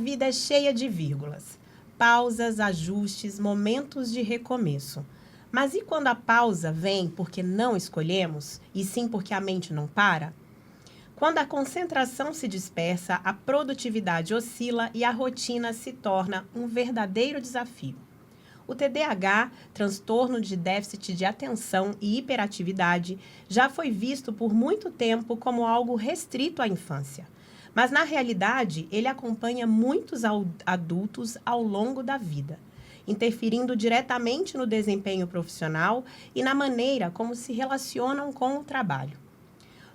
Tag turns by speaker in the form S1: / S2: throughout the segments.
S1: vida é cheia de vírgulas, pausas, ajustes, momentos de recomeço. Mas e quando a pausa vem porque não escolhemos, e sim porque a mente não para? Quando a concentração se dispersa, a produtividade oscila e a rotina se torna um verdadeiro desafio. O TDAH, transtorno de déficit de atenção e hiperatividade, já foi visto por muito tempo como algo restrito à infância. Mas, na realidade, ele acompanha muitos adultos ao longo da vida, interferindo diretamente no desempenho profissional e na maneira como se relacionam com o trabalho.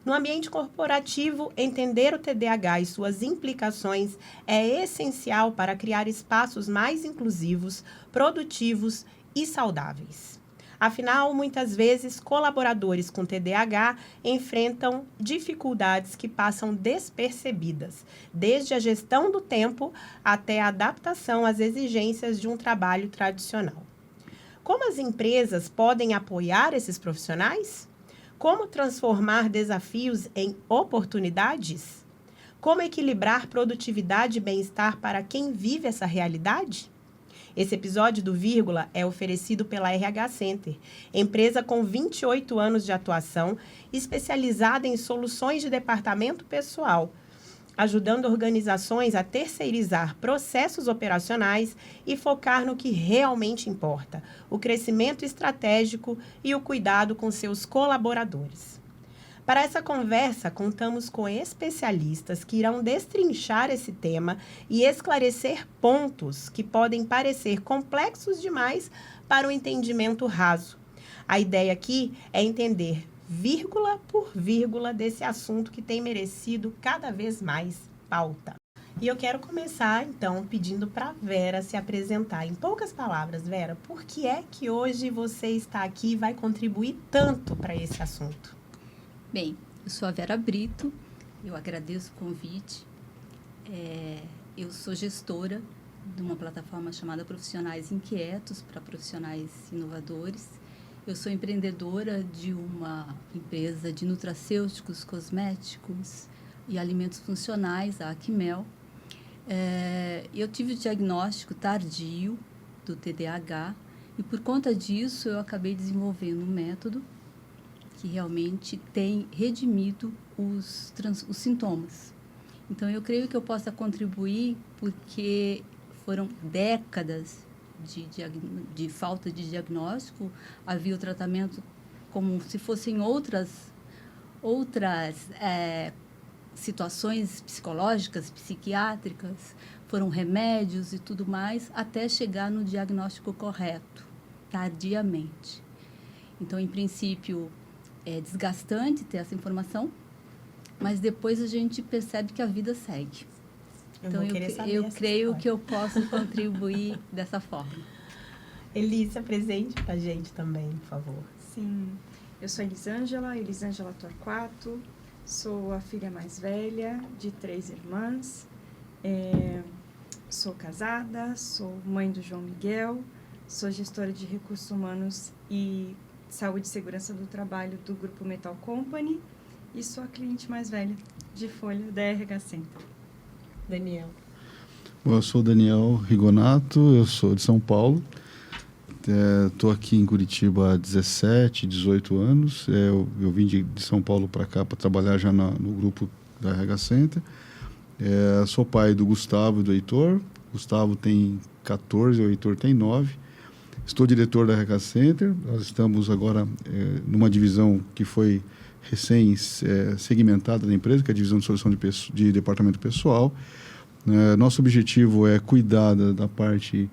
S1: No ambiente corporativo, entender o TDAH e suas implicações é essencial para criar espaços mais inclusivos, produtivos e saudáveis. Afinal, muitas vezes, colaboradores com TDAH enfrentam dificuldades que passam despercebidas, desde a gestão do tempo até a adaptação às exigências de um trabalho tradicional. Como as empresas podem apoiar esses profissionais? Como transformar desafios em oportunidades? Como equilibrar produtividade e bem-estar para quem vive essa realidade? Esse episódio do Vírgula é oferecido pela RH Center, empresa com 28 anos de atuação, especializada em soluções de departamento pessoal, ajudando organizações a terceirizar processos operacionais e focar no que realmente importa, o crescimento estratégico e o cuidado com seus colaboradores. Para essa conversa, contamos com especialistas que irão destrinchar esse tema e esclarecer pontos que podem parecer complexos demais para o entendimento raso. A ideia aqui é entender vírgula por vírgula desse assunto que tem merecido cada vez mais pauta. E eu quero começar, então, pedindo para Vera se apresentar. Em poucas palavras, Vera, por que é que hoje você está aqui e vai contribuir tanto para esse assunto?
S2: Bem, eu sou a Vera Brito, eu agradeço o convite. Eu sou gestora de uma plataforma chamada Profissionais Inquietos para profissionais inovadores. Eu sou empreendedora de uma empresa de nutracêuticos, cosméticos e alimentos funcionais, a Acmel. Eu tive o diagnóstico tardio do TDAH e, por conta disso, eu acabei desenvolvendo um método que realmente tem redimido os sintomas. Então, eu creio que eu possa contribuir porque foram décadas de falta de diagnóstico, havia o tratamento como se fossem outras situações psicológicas, psiquiátricas, foram remédios e tudo mais, até chegar no diagnóstico correto, tardiamente. Então, em princípio, é desgastante ter essa informação, mas depois a gente percebe que a vida segue. Então, eu creio que eu posso contribuir dessa forma.
S1: Elisa, presente para a gente também, por favor.
S3: Sim, eu sou Elisângela Torquato, sou a filha mais velha de 3 irmãs, sou casada, sou mãe do João Miguel, sou gestora de recursos humanos e saúde e segurança do trabalho do Grupo Metal Company e sou a cliente mais velha de folha da RH Center.
S1: Daniel.
S4: Bom, eu sou Daniel Rigonato, eu sou de São Paulo. Estou aqui em Curitiba há 17, 18 anos. Eu vim de São Paulo para cá para trabalhar já no grupo da RH Center. Sou pai do Gustavo e do Heitor. Gustavo tem 14, o Heitor tem 9. Estou diretor da RH Center. Nós estamos agora numa divisão que foi recém-segmentada da empresa, que é a divisão de solução de departamento pessoal. Nosso objetivo é cuidar da parte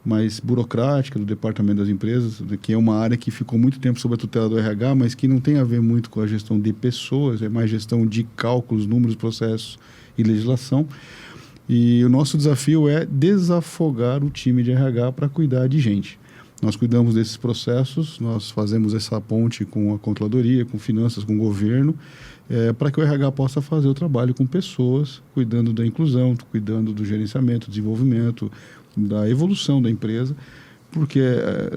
S4: mais burocrática do departamento das empresas, que é uma área que ficou muito tempo sob a tutela do RH, mas que não tem a ver muito com a gestão de pessoas, é mais gestão de cálculos, números, processos e legislação. E o nosso desafio é desafogar o time de RH para cuidar de gente. Nós cuidamos desses processos, nós fazemos essa ponte com a controladoria, com finanças, com o governo, para que o RH possa fazer o trabalho com pessoas, cuidando da inclusão, cuidando do gerenciamento, desenvolvimento, da evolução da empresa, porque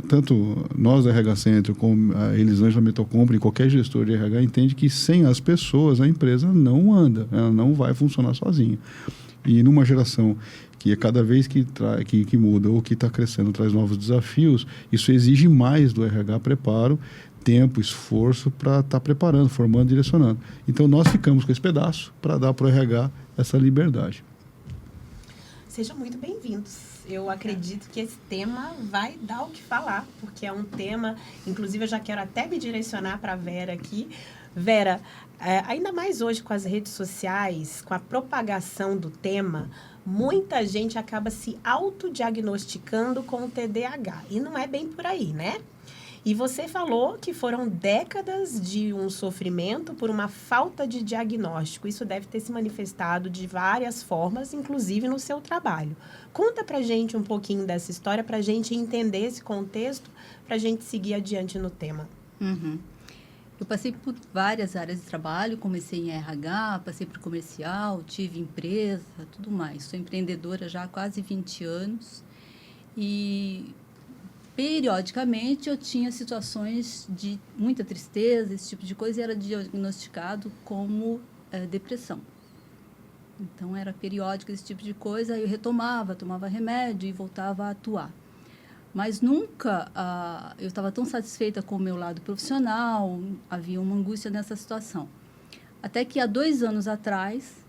S4: tanto nós da RH Center como a Elisângela Metal Company, qualquer gestor de RH entende que sem as pessoas a empresa não anda, ela não vai funcionar sozinha. E numa geração que cada vez que muda ou que está crescendo, traz novos desafios, isso exige mais do RH preparo, tempo, esforço para estar preparando, formando, direcionando. Então, nós ficamos com esse pedaço para dar para o RH essa liberdade.
S1: Sejam muito bem-vindos. Eu acredito que esse tema vai dar o que falar, porque é um tema, inclusive eu já quero até me direcionar para a Vera aqui. Vera, ainda mais hoje com as redes sociais, com a propagação do tema, muita gente acaba se autodiagnosticando com o TDAH. E não é bem por aí, né? E você falou que foram décadas de um sofrimento por uma falta de diagnóstico. Isso deve ter se manifestado de várias formas, inclusive no seu trabalho. Conta pra gente um pouquinho dessa história, pra gente entender esse contexto, pra gente seguir adiante no tema.
S2: Uhum. Eu passei por várias áreas de trabalho, comecei em RH, passei por comercial, tive empresa, tudo mais. Sou empreendedora já há quase 20 anos e periodicamente eu tinha situações de muita tristeza, esse tipo de coisa, e era diagnosticado como depressão. Então, era periódico esse tipo de coisa, aí eu retomava, tomava remédio e voltava a atuar. Mas nunca eu estava tão satisfeita com o meu lado profissional, havia uma angústia nessa situação. Até que há 2 anos atrás,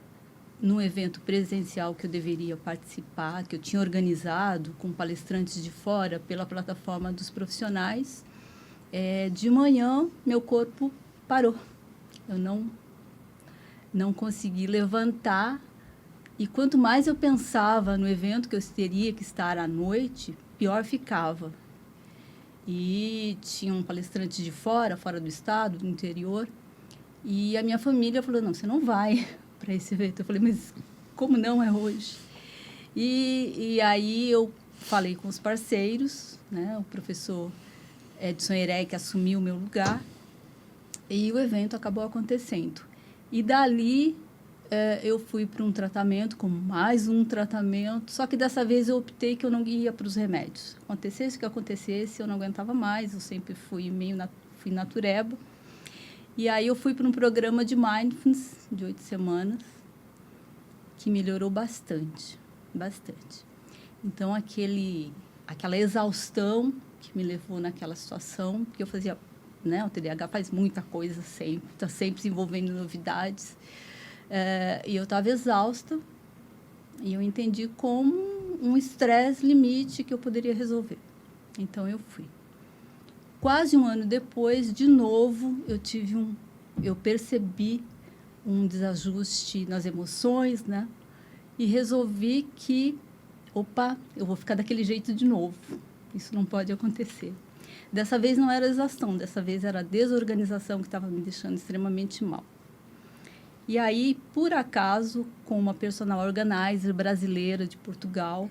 S2: num evento presencial que eu deveria participar, que eu tinha organizado com palestrantes de fora pela plataforma dos profissionais, de manhã meu corpo parou. Eu não consegui levantar e quanto mais eu pensava no evento que eu teria que estar à noite, pior ficava. E tinha um palestrante de fora do estado, do interior, e a minha família falou, não, você não vai para esse evento. Eu falei, mas como não é hoje? E aí eu falei com os parceiros, né? O professor Edson Erec assumiu o meu lugar e o evento acabou acontecendo. E dali eu fui para um tratamento, com mais um tratamento, só que dessa vez eu optei que eu não ia para os remédios. Acontecesse o que acontecesse, eu não aguentava mais, eu sempre fui fui natureba. E aí eu fui para um programa de mindfulness de 8 semanas, que melhorou bastante, bastante. Então, aquela exaustão que me levou naquela situação, porque eu fazia, né, o TDAH faz muita coisa sempre, está sempre se envolvendo em novidades, e eu estava exausta, e eu entendi como um estresse limite que eu poderia resolver. Então, eu fui. Quase um ano depois, de novo, eu percebi um desajuste nas emoções, né? E resolvi que, eu vou ficar daquele jeito de novo. Isso não pode acontecer. Dessa vez não era exaustão, dessa vez era a desorganização que estava me deixando extremamente mal. E aí, por acaso, com uma personal organizer brasileira de Portugal,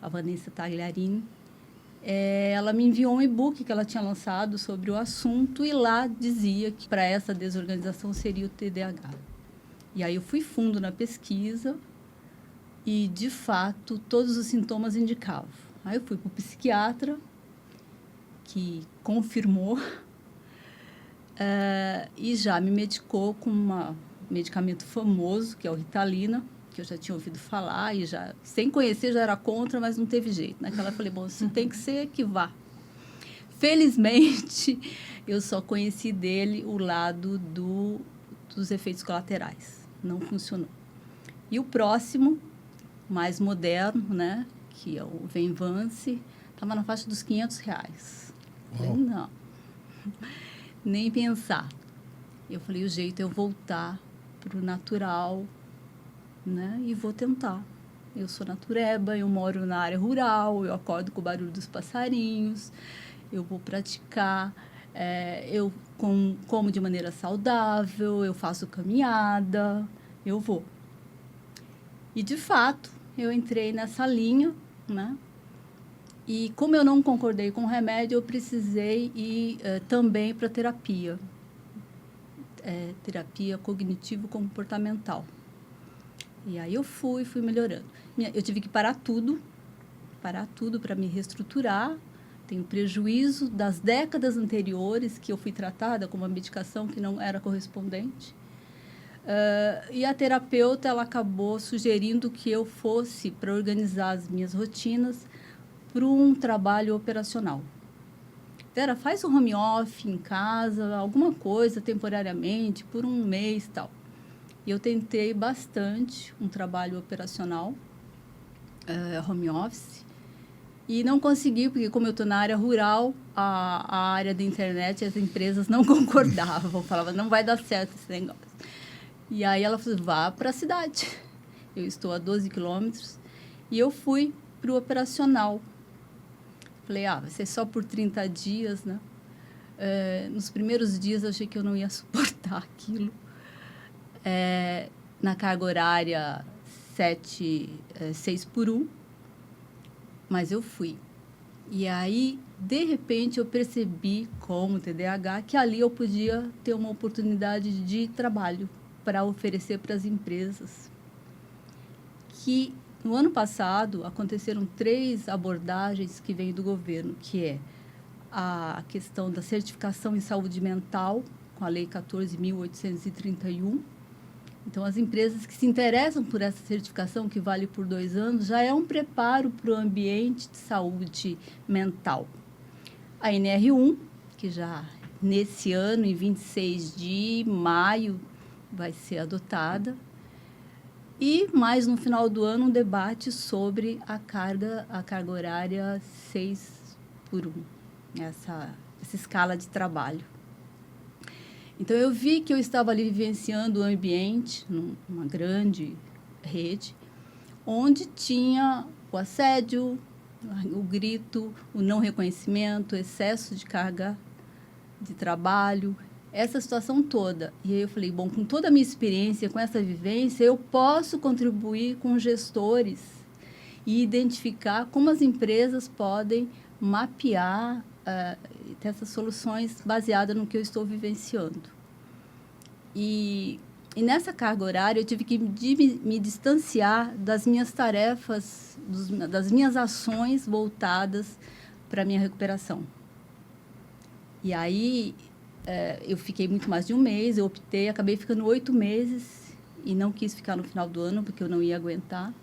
S2: a Vanessa Tagliarini, ela me enviou um e-book que ela tinha lançado sobre o assunto e lá dizia que para essa desorganização seria o TDAH. E aí eu fui fundo na pesquisa e, de fato, todos os sintomas indicavam. Aí eu fui para o psiquiatra, que confirmou, e já me medicou com um medicamento famoso, que é o Ritalina, que eu já tinha ouvido falar e já, sem conhecer, já era contra, mas não teve jeito. Naquela eu falei, bom, se tem que ser, que vá. Felizmente, eu só conheci dele o lado dos efeitos colaterais. Não funcionou. E o próximo, mais moderno, né, que é o Venvance, estava na faixa dos R$500. Falei, não, nem pensar. Eu falei, o jeito é eu voltar para o natural, né? E vou tentar. Eu sou natureba, eu moro na área rural, eu acordo com o barulho dos passarinhos, eu vou praticar, eu como de maneira saudável, eu faço caminhada, eu vou. E, de fato, eu entrei nessa linha, né? E, como eu não concordei com o remédio, eu precisei ir também para terapia. Terapia cognitivo-comportamental. E aí eu fui melhorando. Eu tive que parar tudo para me reestruturar. Tenho prejuízo das décadas anteriores que eu fui tratada com uma medicação que não era correspondente. E a terapeuta, ela acabou sugerindo que eu fosse para organizar as minhas rotinas para um trabalho operacional. Vera, faz um home office em casa, alguma coisa temporariamente, por um mês e tal. E eu tentei bastante um trabalho operacional, home office, e não consegui, porque como eu estou na área rural, a área da internet, as empresas não concordavam, falavam, não vai dar certo esse negócio. E aí ela falou, vá para a cidade. Eu estou a 12 quilômetros, e eu fui para o operacional. Falei, vai ser só por 30 dias, né? Nos primeiros dias, eu achei que eu não ia suportar aquilo. Na carga horária 6 por 1, mas eu fui. E aí, de repente, eu percebi, como TDAH, que ali eu podia ter uma oportunidade de trabalho para oferecer para as empresas. Que no ano passado aconteceram 3 abordagens que vêm do governo, que é a questão da certificação em saúde mental, com a Lei 14.831. Então, as empresas que se interessam por essa certificação, que vale por 2 anos, já é um preparo para o ambiente de saúde mental. A NR1, que já nesse ano, em 26 de maio, vai ser adotada. E mais no final do ano, um debate sobre a carga horária 6 por 1, essa escala de trabalho. Então, eu vi que eu estava ali vivenciando o ambiente, numa grande rede, onde tinha o assédio, o grito, o não reconhecimento, o excesso de carga de trabalho, essa situação toda. E aí eu falei, bom, com toda a minha experiência, com essa vivência, eu posso contribuir com gestores e identificar como as empresas podem mapear ter essas soluções baseadas no que eu estou vivenciando. E nessa carga horária, eu tive que me distanciar das minhas tarefas, das minhas ações voltadas para a minha recuperação. E aí, eu fiquei muito mais de um mês, eu acabei ficando 8 meses e não quis ficar no final do ano, porque eu não ia aguentar.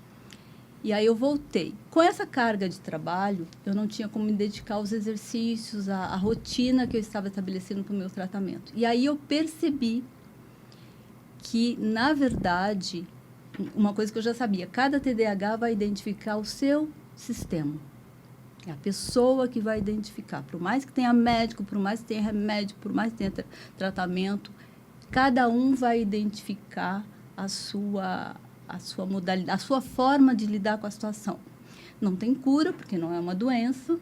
S2: E aí eu voltei. Com essa carga de trabalho, eu não tinha como me dedicar aos exercícios, à rotina que eu estava estabelecendo para o meu tratamento. E aí eu percebi que, na verdade, uma coisa que eu já sabia, cada TDAH vai identificar o seu sistema. É a pessoa que vai identificar. Por mais que tenha médico, por mais que tenha remédio, por mais que tenha tratamento, cada um vai identificar a sua modalidade, a sua forma de lidar com a situação. Não tem cura, porque não é uma doença,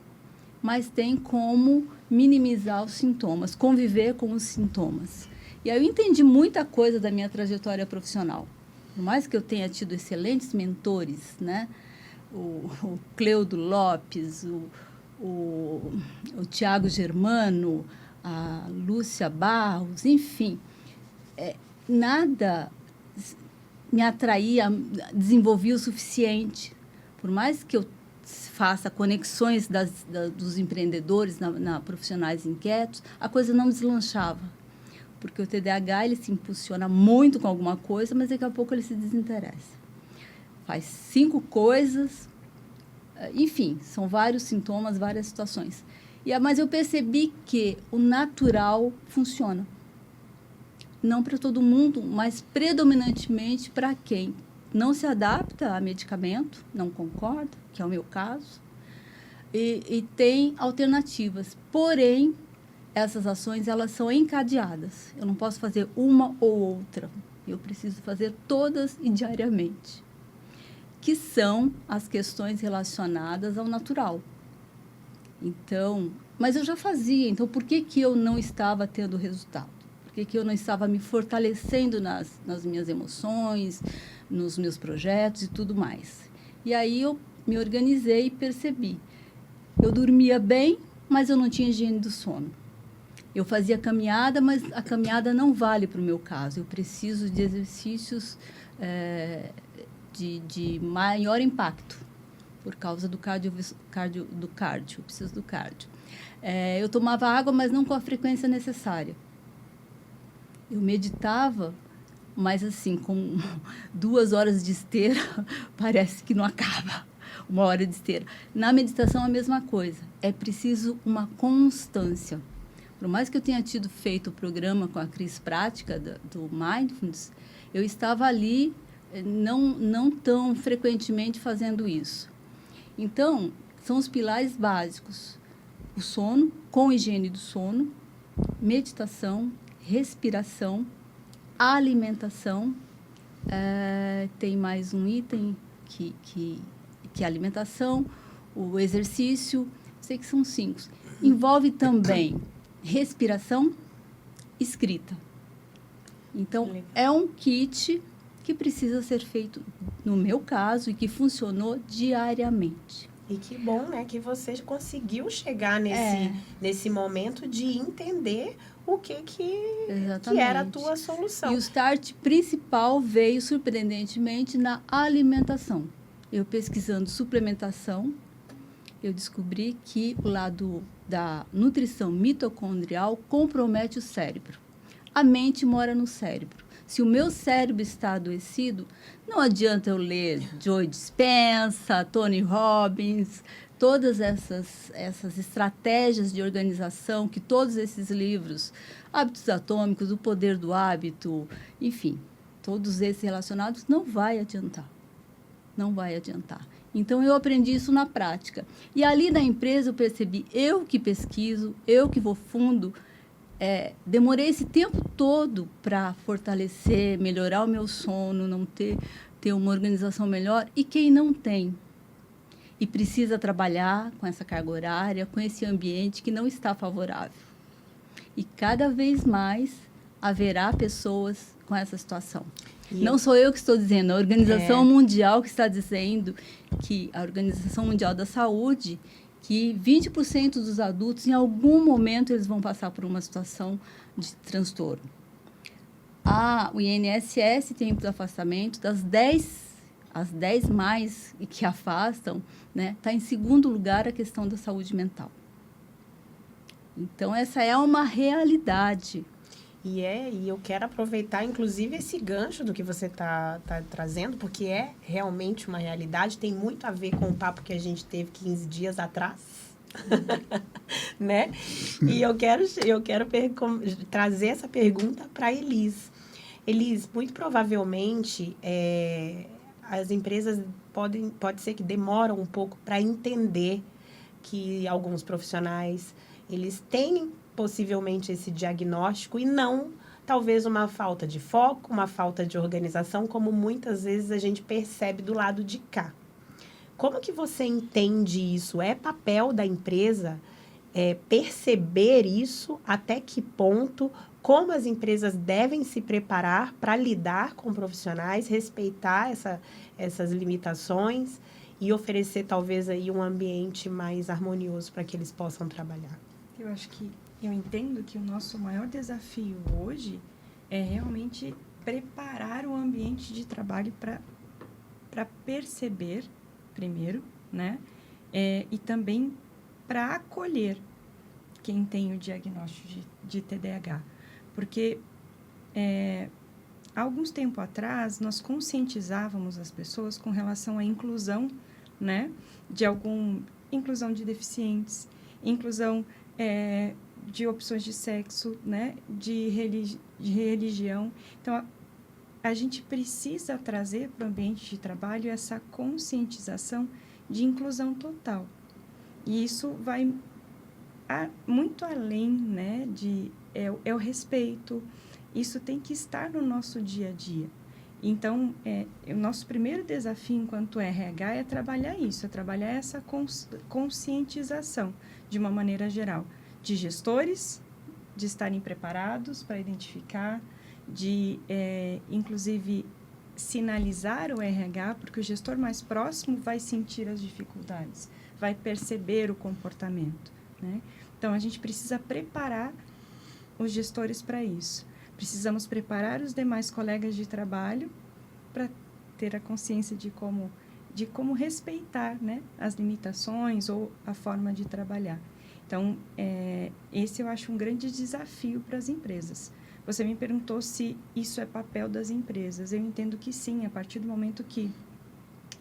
S2: mas tem como minimizar os sintomas, conviver com os sintomas. E aí eu entendi muita coisa da minha trajetória profissional. Por mais que eu tenha tido excelentes mentores, né? O Cleudo Lopes, o Tiago Germano, a Lúcia Barros, enfim, nada me atraía, desenvolvia o suficiente. Por mais que eu faça conexões dos empreendedores na profissionais inquietos, a coisa não deslanchava. Porque o TDAH, ele se impulsiona muito com alguma coisa, mas daqui a pouco ele se desinteressa. Faz 5 coisas, enfim, são vários sintomas, várias situações. Mas eu percebi que o natural funciona. Não para todo mundo, mas predominantemente para quem não se adapta a medicamento, não concorda, que é o meu caso, e tem alternativas. Porém, essas ações, elas são encadeadas. Eu não posso fazer uma ou outra. Eu preciso fazer todas e diariamente. Que são as questões relacionadas ao natural. Então, mas eu já fazia. Então, por que eu não estava tendo resultado? Por que eu não estava me fortalecendo nas minhas emoções, nos meus projetos e tudo mais? E aí eu me organizei e percebi. Eu dormia bem, mas eu não tinha higiene do sono. Eu fazia caminhada, mas a caminhada não vale para o meu caso. Eu preciso de exercícios de maior impacto, por causa do cardio. Eu preciso do cardio. Eu tomava água, mas não com a frequência necessária. Eu meditava, mas assim, com 2 horas de esteira, parece que não acaba. 1 hora de esteira. Na meditação, a mesma coisa. É preciso uma constância. Por mais que eu tenha feito o programa com a Cris Prática do Mindfulness, eu estava ali não tão frequentemente fazendo isso. Então, são os pilares básicos. O sono, com higiene do sono, meditação, respiração, alimentação. Tem mais um item que é a alimentação, o exercício, sei que são 5. Envolve também respiração, escrita. Então, é um kit que precisa ser feito, no meu caso, e que funcionou diariamente.
S1: E que bom, né, que você conseguiu chegar nesse momento de entender o que era a tua solução.
S2: E o start principal veio, surpreendentemente, na alimentação. Eu pesquisando suplementação, eu descobri que o lado da nutrição mitocondrial compromete o cérebro. A mente mora no cérebro. Se o meu cérebro está adoecido, não adianta eu ler Joe Dispenza, Tony Robbins, todas essas estratégias de organização que todos esses livros, Hábitos Atômicos, O Poder do Hábito, enfim, todos esses relacionados, não vai adiantar. Não vai adiantar. Então, eu aprendi isso na prática. E ali na empresa eu percebi, eu que pesquiso, eu que vou fundo, demorei esse tempo todo para fortalecer, melhorar o meu sono, não ter uma organização melhor. E quem não tem e precisa trabalhar com essa carga horária, com esse ambiente que não está favorável. E cada vez mais haverá pessoas com essa situação. Não sou eu que estou dizendo, a Organização Mundial que está dizendo que a Organização Mundial da Saúde, que 20% dos adultos, em algum momento, eles vão passar por uma situação de transtorno. O INSS tem os afastamentos, as 10 mais que afastam, né, está em segundo lugar a questão da saúde mental. Então, essa é uma realidade.
S1: E eu quero aproveitar, inclusive, esse gancho do que você está trazendo, porque é realmente uma realidade, tem muito a ver com o papo que a gente teve 15 dias atrás, né? E eu quero trazer essa pergunta para a Elis. Elis, muito provavelmente, as empresas pode ser que demoram um pouco para entender que alguns profissionais, eles têm possivelmente esse diagnóstico e não, talvez, uma falta de foco, uma falta de organização, como muitas vezes a gente percebe do lado de cá. Como que você entende isso? É papel da empresa perceber isso? Até que ponto? Como as empresas devem se preparar para lidar com profissionais, respeitar essas limitações e oferecer, talvez, aí um ambiente mais harmonioso para que eles possam trabalhar?
S3: Eu entendo que o nosso maior desafio hoje é realmente preparar o ambiente de trabalho para perceber, primeiro, né? E também para acolher quem tem o diagnóstico de TDAH. Porque, há alguns tempos atrás, nós conscientizávamos as pessoas com relação à inclusão, né? Inclusão de deficientes, inclusão de opções de sexo, né? De religião. Então, a gente precisa trazer para o ambiente de trabalho essa conscientização de inclusão total. E isso vai muito além, né? É o respeito. Isso tem que estar no nosso dia a dia. Então, o nosso primeiro desafio enquanto RH é trabalhar isso, é trabalhar essa conscientização de uma maneira geral. De gestores, de estarem preparados para identificar, de, inclusive, sinalizar o RH, porque o gestor mais próximo vai sentir as dificuldades, vai perceber o comportamento, né? Então, a gente precisa preparar os gestores para isso. Precisamos preparar os demais colegas de trabalho para ter a consciência de como respeitar, né, as limitações ou a forma de trabalhar. Então, esse eu acho um grande desafio para as empresas. Você me perguntou se isso é papel das empresas. Eu entendo que sim, a partir do momento que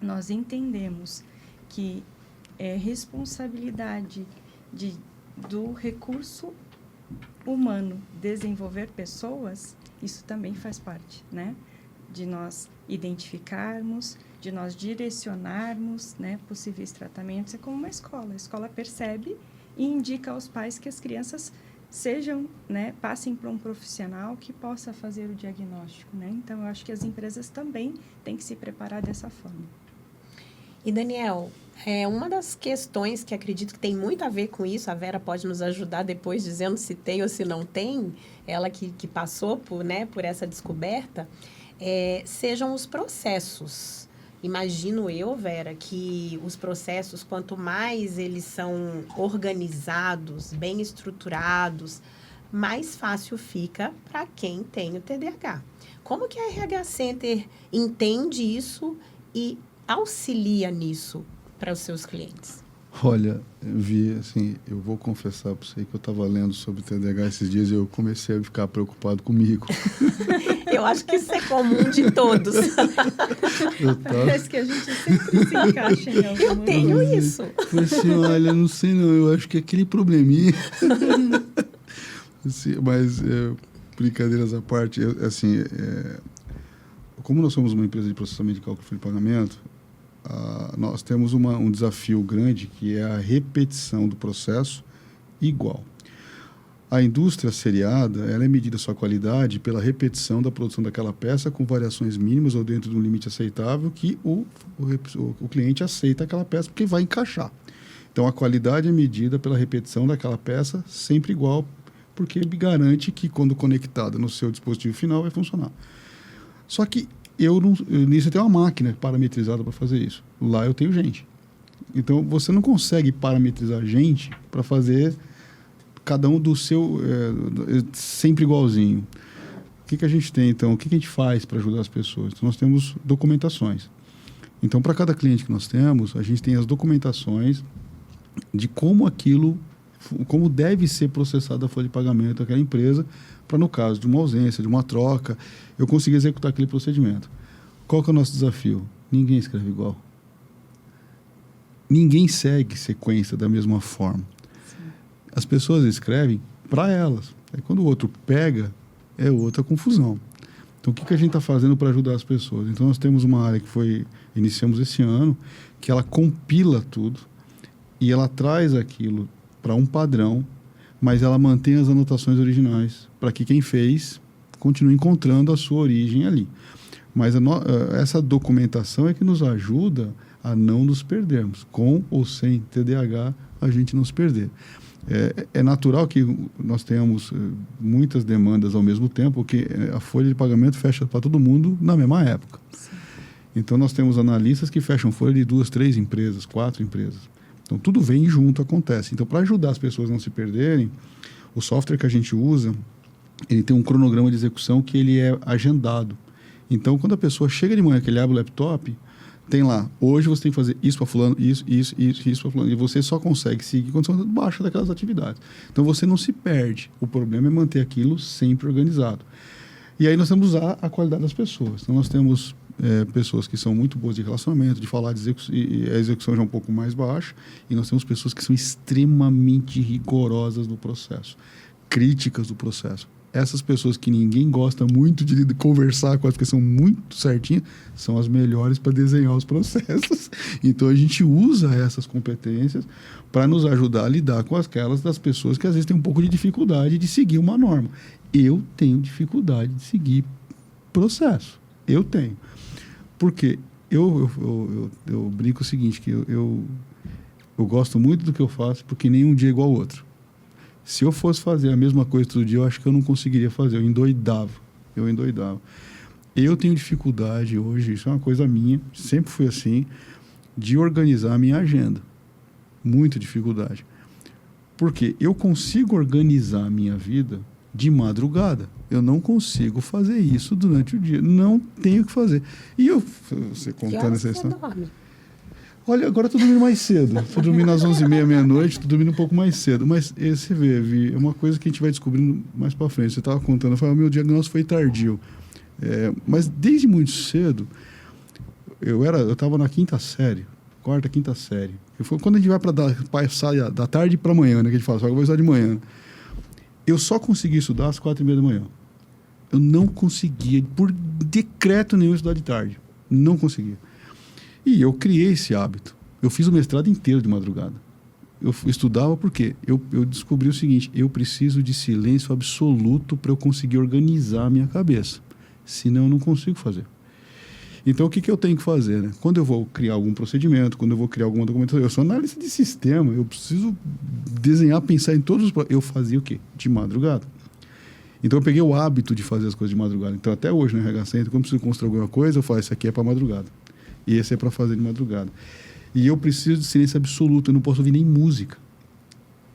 S3: nós entendemos que é responsabilidade do recurso humano desenvolver pessoas, isso também faz parte, né? De nós identificarmos, de nós direcionarmos, né, possíveis tratamentos. É como uma escola. A escola percebe e indica aos pais que as crianças sejam, né, passem para um profissional que possa fazer o diagnóstico, né? Então, eu acho que as empresas também têm que se preparar dessa forma.
S1: E, Daniel, uma das questões que acredito que tem muito a ver com isso, a Vera pode nos ajudar depois dizendo se tem ou se não tem, ela que passou por essa descoberta, sejam os processos. Imagino eu, Vera, que os processos, quanto mais eles são organizados, bem estruturados, mais fácil fica para quem tem o TDAH. Como que a RH Center entende isso e auxilia nisso para os seus clientes?
S4: Olha, Vi, assim, eu vou confessar para você que eu estava lendo sobre TDAH esses dias e eu comecei a ficar preocupado comigo.
S1: Eu acho que isso é comum de todos.
S3: Parece que a gente sempre se encaixa em alguma
S1: Eu tenho isso.
S4: Falei assim, olha, não sei não, eu acho que aquele probleminha... assim, mas, brincadeiras à parte, como nós somos uma empresa de processamento de cálculo de pagamento, nós temos um desafio grande, que é a repetição do processo igual. A indústria seriada, ela é medida sua qualidade pela repetição da produção daquela peça com variações mínimas ou dentro de um limite aceitável que o cliente aceita aquela peça porque vai encaixar. Então, a qualidade é medida pela repetição daquela peça sempre igual, porque garante que, quando conectada no seu dispositivo final, vai funcionar. Só que nisso eu tenho uma máquina parametrizada para fazer isso. Lá eu tenho gente. Então, você não consegue parametrizar gente para fazer cada um do seu, sempre igualzinho. O que a gente tem, então? O que a gente faz para ajudar as pessoas? Então, nós temos documentações. Então, para cada cliente que nós temos, a gente tem as documentações de como deve ser processada a folha de pagamento daquela empresa, para, no caso de uma ausência, de uma troca, eu conseguir executar aquele procedimento. Qual que é o nosso desafio? Ninguém escreve igual. Ninguém segue sequência da mesma forma. Sim. As pessoas escrevem para elas. Aí, quando o outro pega, é outra confusão. Então, o que a gente está fazendo para ajudar as pessoas? Então, nós temos uma área que iniciamos esse ano, que ela compila tudo e ela traz aquilo para um padrão, mas ela mantém as anotações originais, para que quem fez continue encontrando a sua origem ali. Mas essa documentação é que nos ajuda a não nos perdermos. Com ou sem TDAH, a gente não se perder. É natural que nós tenhamos muitas demandas ao mesmo tempo, porque a folha de pagamento fecha para todo mundo na mesma época. Sim. Então, nós temos analistas que fecham folha de 2, 3 empresas, 4 empresas. Então, tudo vem junto, acontece. Então, para ajudar as pessoas a não se perderem, o software que a gente usa, ele tem um cronograma de execução que ele é agendado. Então, quando a pessoa chega de manhã, que ele abre o laptop, tem lá, hoje você tem que fazer isso para fulano, isso para fulano. E você só consegue seguir quando você baixa daquelas atividades. Então, você não se perde. O problema é manter aquilo sempre organizado. E aí, nós temos que usar a qualidade das pessoas. Então, nós temos pessoas que são muito boas de relacionamento, de falar de execução, e a execução já é um pouco mais baixa, e nós temos pessoas que são extremamente rigorosas no processo, críticas do processo. Essas pessoas que ninguém gosta muito de conversar com elas, porque são muito certinhas, são as melhores para desenhar os processos. Então, a gente usa essas competências para nos ajudar a lidar com aquelas das pessoas que às vezes têm um pouco de dificuldade de seguir uma norma. Eu tenho dificuldade de seguir processo. Eu tenho. Porque eu brinco o seguinte, que eu gosto muito do que eu faço, porque nenhum dia é igual ao outro. Se eu fosse fazer a mesma coisa todo dia, eu acho que eu não conseguiria fazer. Eu endoidava. Eu tenho dificuldade hoje, isso é uma coisa minha, sempre fui assim, de organizar a minha agenda. Muita dificuldade. Porque eu consigo organizar a minha vida de madrugada. Eu não consigo fazer isso durante o dia. Não tenho que fazer. E você contando essa história. Olha, agora eu tô dormindo mais cedo. Tô dormindo às 11h30, meia-noite, tô dormindo um pouco mais cedo. Mas você vê, Vi, é uma coisa que a gente vai descobrindo mais para frente. Você estava contando, eu falei, meu diagnóstico foi tardio. Mas desde muito cedo, eu estava na quinta, quinta série. Foi quando a gente vai passar da tarde para amanhã, né? Que a gente fala, só que eu vou estudar de manhã. Eu só consegui estudar às 4h30 da manhã. Eu não conseguia, por decreto nenhum, estudar de tarde. Não conseguia. E eu criei esse hábito. Eu fiz o mestrado inteiro de madrugada. Eu estudava porque eu descobri o seguinte, eu preciso de silêncio absoluto para eu conseguir organizar a minha cabeça. Senão eu não consigo fazer. Então, o que eu tenho que fazer? Né? Quando eu vou criar algum procedimento, quando eu vou criar alguma documentação, eu sou analista de sistema, eu preciso desenhar, pensar em todos os... Eu fazia o quê? De madrugada. Então, eu peguei o hábito de fazer as coisas de madrugada. Então, até hoje, no RH Center, quando eu preciso construir alguma coisa, eu falo, isso aqui é para madrugada. E esse é para fazer de madrugada. E eu preciso de silêncio absoluto, eu não posso ouvir nem música.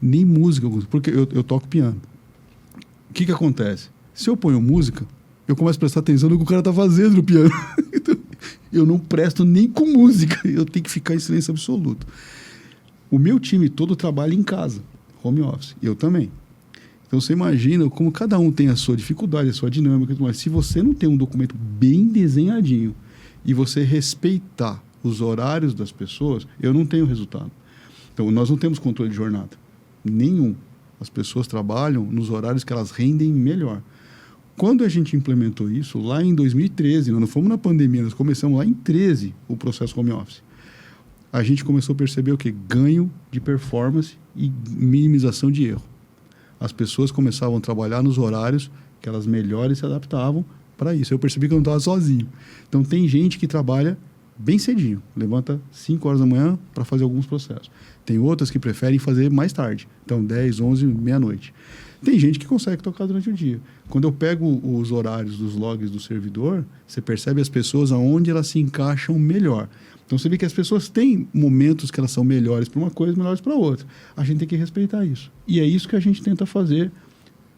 S4: Nem música, porque eu toco piano. O que acontece? Se eu ponho música, eu começo a prestar atenção no que o cara está fazendo no piano. Então, eu não presto nem com música, eu tenho que ficar em silêncio absoluto. O meu time todo trabalha em casa, home office, eu também. Então, você imagina como cada um tem a sua dificuldade, a sua dinâmica, mas se você não tem um documento bem desenhadinho e você respeitar os horários das pessoas, eu não tenho resultado. Então, nós não temos controle de jornada, nenhum. As pessoas trabalham nos horários que elas rendem melhor. Quando a gente implementou isso, lá em 2013, nós não fomos na pandemia, nós começamos lá em 2013 o processo home office. A gente começou a perceber o quê? Ganho de performance e minimização de erro. As pessoas começavam a trabalhar nos horários que elas melhores se adaptavam para isso. Eu percebi que eu não estava sozinho. Então, tem gente que trabalha bem cedinho, levanta 5 horas da manhã para fazer alguns processos. Tem outras que preferem fazer mais tarde, então 10, 11, meia-noite. Tem gente que consegue tocar durante o dia. Quando eu pego os horários dos logs do servidor, você percebe as pessoas aonde elas se encaixam melhor. Então, você vê que as pessoas têm momentos que elas são melhores para uma coisa, melhores para outra. A gente tem que respeitar isso. E é isso que a gente tenta fazer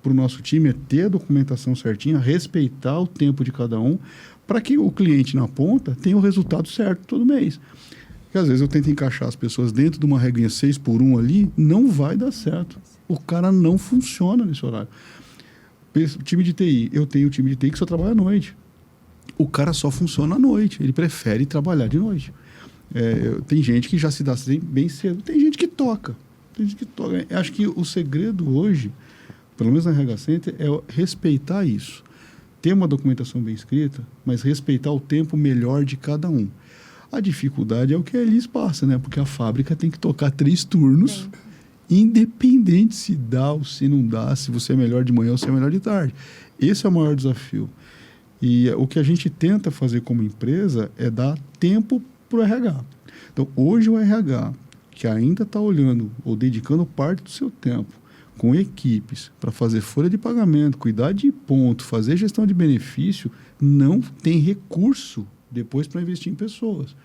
S4: para o nosso time, é ter a documentação certinha, respeitar o tempo de cada um, para que o cliente na ponta tenha o resultado certo todo mês. Porque às vezes eu tento encaixar as pessoas dentro de uma regrinha 6x1 ali, não vai dar certo. O cara não funciona nesse horário. Time de TI, eu tenho um time de TI que só trabalha à noite. O cara só funciona à noite, ele prefere trabalhar de noite. Tem gente que já se dá bem cedo, tem gente que toca. Acho que o segredo hoje, pelo menos na RH Center, é respeitar isso. Ter uma documentação bem escrita, mas respeitar o tempo melhor de cada um. A dificuldade é o que a Elis passa, né? Porque a fábrica tem que tocar 3 turnos, independente se dá ou se não dá, se você é melhor de manhã ou se é melhor de tarde. Esse é o maior desafio. E o que a gente tenta fazer como empresa é dar tempo para o RH. Então, hoje o RH, que ainda está olhando ou dedicando parte do seu tempo com equipes para fazer folha de pagamento, cuidar de ponto, fazer gestão de benefício, não tem recurso depois para investir em pessoas.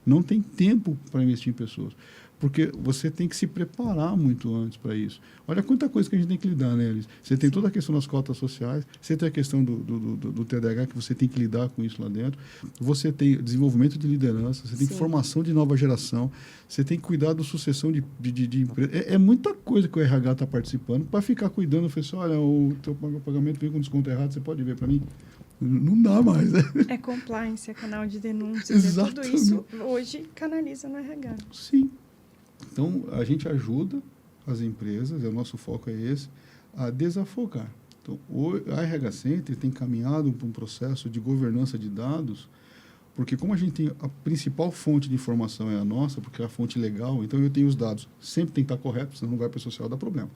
S4: Não tem tempo para investir em pessoas. Porque você tem que se preparar muito antes para isso. Olha quanta coisa que a gente tem que lidar, né, Elis? Você tem toda a questão das cotas sociais, você tem a questão do TDAH, que você tem que lidar com isso lá dentro, você tem desenvolvimento de liderança, você tem formação de nova geração, você tem que cuidar da sucessão de empresa. É muita coisa que o RH está participando para ficar cuidando. Eu falei assim, olha, o teu pagamento veio com desconto errado, você pode ver para mim? Não dá mais, né?
S3: É compliance, é canal de denúncias, tudo isso hoje canaliza no RH.
S4: Sim. Então, a gente ajuda as empresas, o nosso foco é esse, a desafogar. Então, a RH Center tem caminhado para um processo de governança de dados, porque como a gente tem a principal fonte de informação é a nossa, porque é a fonte legal, então eu tenho os dados, sempre tem que estar correto, senão não vai para o social dar problema.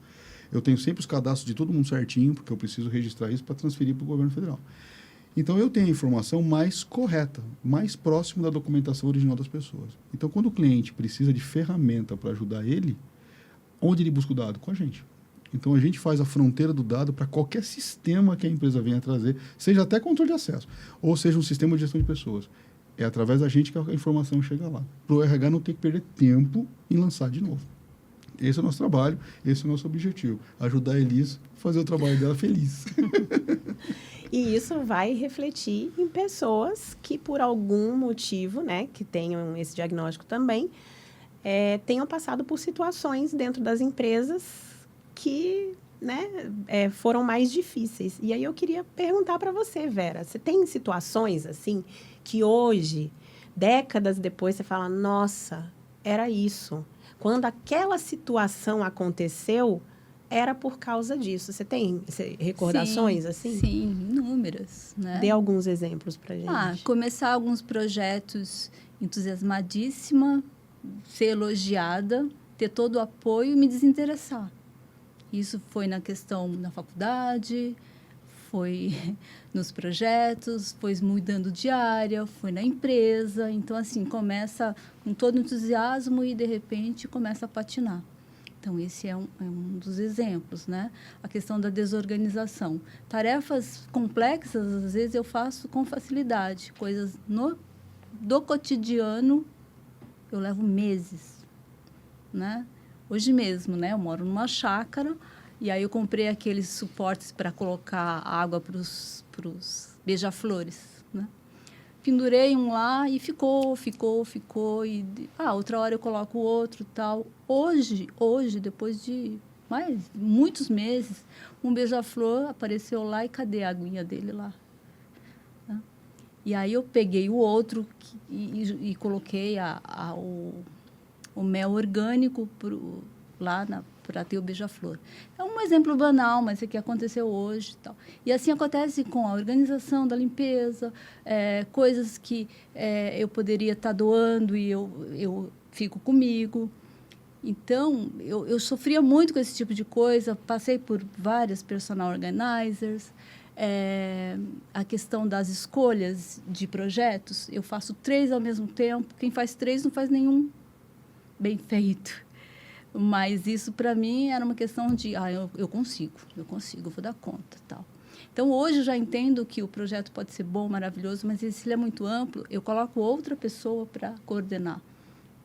S4: Eu tenho sempre os cadastros de todo mundo certinho, porque eu preciso registrar isso para transferir para o governo federal. Então, eu tenho a informação mais correta, mais próximo da documentação original das pessoas. Então, quando o cliente precisa de ferramenta para ajudar ele, onde ele busca o dado? Com a gente. Então, a gente faz a fronteira do dado para qualquer sistema que a empresa venha trazer, seja até controle de acesso, ou seja um sistema de gestão de pessoas. É através da gente que a informação chega lá. Para o RH não ter que perder tempo em lançar de novo. Esse é o nosso trabalho, esse é o nosso objetivo. Ajudar a Elis a fazer o trabalho dela feliz.
S1: E isso vai refletir em pessoas que, por algum motivo, né, que tenham esse diagnóstico também, tenham passado por situações dentro das empresas que, né, foram mais difíceis. E aí eu queria perguntar para você, Vera, você tem situações assim que hoje, décadas depois, você fala, nossa, era isso. Quando aquela situação aconteceu, era por causa disso. Você tem recordações assim?
S2: Sim, inúmeras, né?
S1: Dê alguns exemplos para gente.
S2: Começar alguns projetos entusiasmadíssima, ser elogiada, ter todo o apoio e me desinteressar. Isso foi na questão da faculdade, foi nos projetos, foi mudando de área, foi na empresa. Então, assim, começa com todo entusiasmo e, de repente, começa a patinar. Então, esse é um dos exemplos, né? A questão da desorganização. Tarefas complexas, às vezes, eu faço com facilidade. Coisas do cotidiano, eu levo meses, né? Hoje mesmo, né? Eu moro numa chácara e aí eu comprei aqueles suportes para colocar água para os beija-flores, né? Pendurei um lá e ficou. E, outra hora eu coloco o outro e tal. Hoje, depois de muitos meses, um beija-flor apareceu lá e cadê a aguinha dele lá? Né? E aí eu peguei o outro e coloquei o mel orgânico lá para ter o beija-flor. É um exemplo banal, mas é que aconteceu hoje. Tal. E assim acontece com a organização da limpeza, coisas que eu poderia estar doando e eu fico comigo. Então, eu sofria muito com esse tipo de coisa, passei por várias personal organizers, a questão das escolhas de projetos, eu faço 3 ao mesmo tempo, quem faz 3 não faz nenhum bem feito. Mas isso, para mim, era uma questão de, eu consigo, vou dar conta, tal. Então, hoje eu já entendo que o projeto pode ser bom, maravilhoso, mas se ele é muito amplo, eu coloco outra pessoa para coordenar,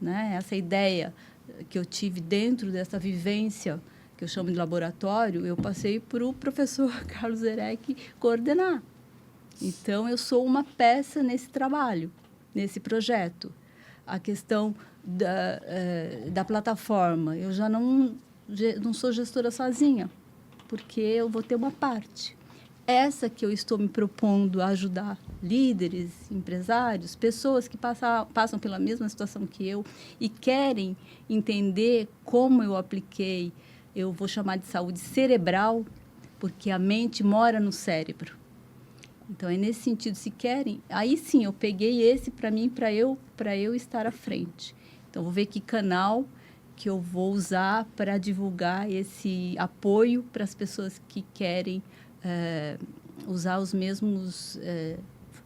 S2: né? Essa ideia que eu tive dentro dessa vivência, que eu chamo de laboratório, eu passei para o professor Carlos Zerek coordenar. Então, eu sou uma peça nesse trabalho, nesse projeto. A questão da plataforma, eu já não sou gestora sozinha, porque eu vou ter uma parte. Essa que eu estou me propondo a ajudar líderes, empresários, pessoas que passam pela mesma situação que eu e querem entender como eu apliquei, eu vou chamar de saúde cerebral, porque a mente mora no cérebro. Então, é nesse sentido, se querem, aí sim, eu peguei esse para mim, para eu estar à frente. Então, vou ver que canal que eu vou usar para divulgar esse apoio para as pessoas que querem usar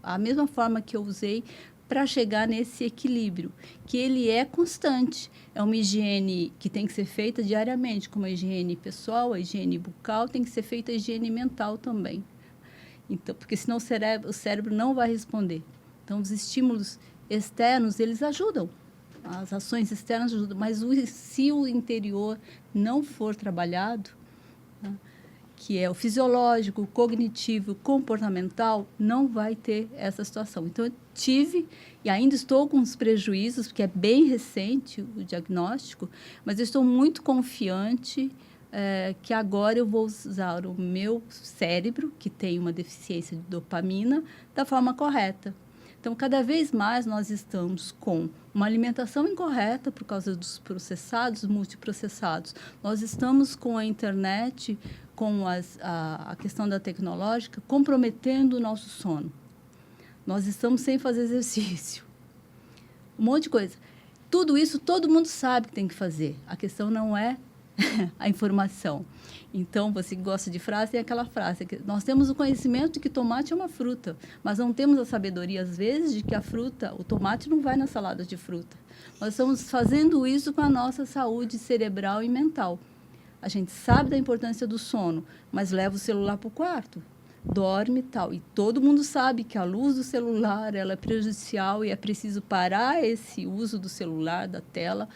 S2: a mesma forma que eu usei para chegar nesse equilíbrio, que ele é constante. É uma higiene que tem que ser feita diariamente, como a higiene pessoal, a higiene bucal, tem que ser feita a higiene mental também. Então, porque senão o cérebro não vai responder. Então, os estímulos externos, eles ajudam. As ações externas ajudam, mas se o interior não for trabalhado, né, que é o fisiológico, o cognitivo, o comportamental, não vai ter essa situação. Então, eu tive, e ainda estou com os prejuízos, porque é bem recente o diagnóstico, mas eu estou muito confiante que agora eu vou usar o meu cérebro, que tem uma deficiência de dopamina, da forma correta. Então, cada vez mais nós estamos com uma alimentação incorreta por causa dos processados, multiprocessados. Nós estamos com a internet, com a questão da tecnológica, comprometendo o nosso sono. Nós estamos sem fazer exercício. Um monte de coisa. Tudo isso, todo mundo sabe que tem que fazer. A questão não é a informação. Então, você que gosta de frase, tem aquela frase que nós temos o conhecimento de que tomate é uma fruta, mas não temos a sabedoria, às vezes, de que o tomate não vai na salada de fruta. Nós estamos fazendo isso com a nossa saúde cerebral e mental. A gente sabe da importância do sono, mas leva o celular para o quarto, dorme e tal. E todo mundo sabe que a luz do celular ela é prejudicial e é preciso parar esse uso do celular, da tela,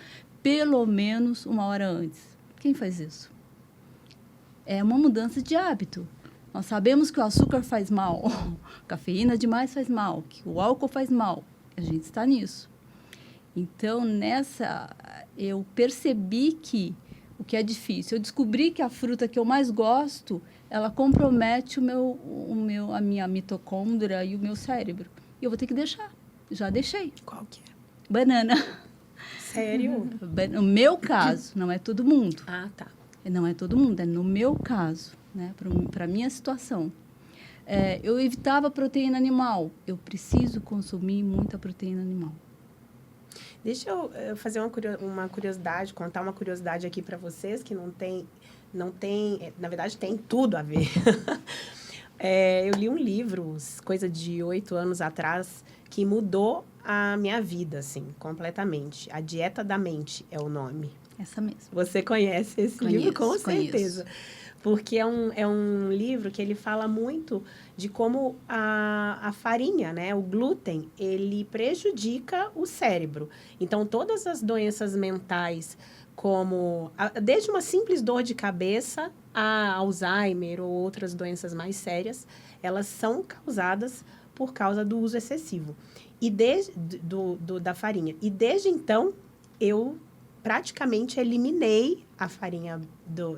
S2: pelo menos 1 hora antes. Quem faz isso? É uma mudança de hábito. Nós sabemos que o açúcar faz mal, cafeína demais faz mal, que o álcool faz mal. A gente está nisso. Então, eu percebi que o que é difícil, eu descobri que a fruta que eu mais gosto, ela compromete a minha mitocôndria e o meu cérebro. E eu vou ter que deixar. Já deixei.
S1: Qual que é?
S2: Banana.
S1: Sério?
S2: No meu caso, não é todo mundo.
S1: Ah, tá.
S2: Não é todo mundo, é no meu caso, né? Para a minha situação. Eu evitava proteína animal. Eu preciso consumir muita proteína animal.
S1: Deixa eu fazer uma curiosidade, contar uma curiosidade aqui para vocês, que não tem, na verdade tem tudo a ver. Eu li um livro, coisa de 8 anos atrás, que mudou a minha vida, assim, completamente. A Dieta da Mente é o nome.
S2: Essa mesmo.
S1: Você conhece esse livro, com certeza.
S2: Conheço.
S1: Porque é um livro que ele fala muito de como a farinha, né, o glúten, ele prejudica o cérebro. Então, todas as doenças mentais, desde uma simples dor de cabeça a Alzheimer ou outras doenças mais sérias, elas são causadas por causa do uso excessivo da farinha. E desde então, eu praticamente eliminei a farinha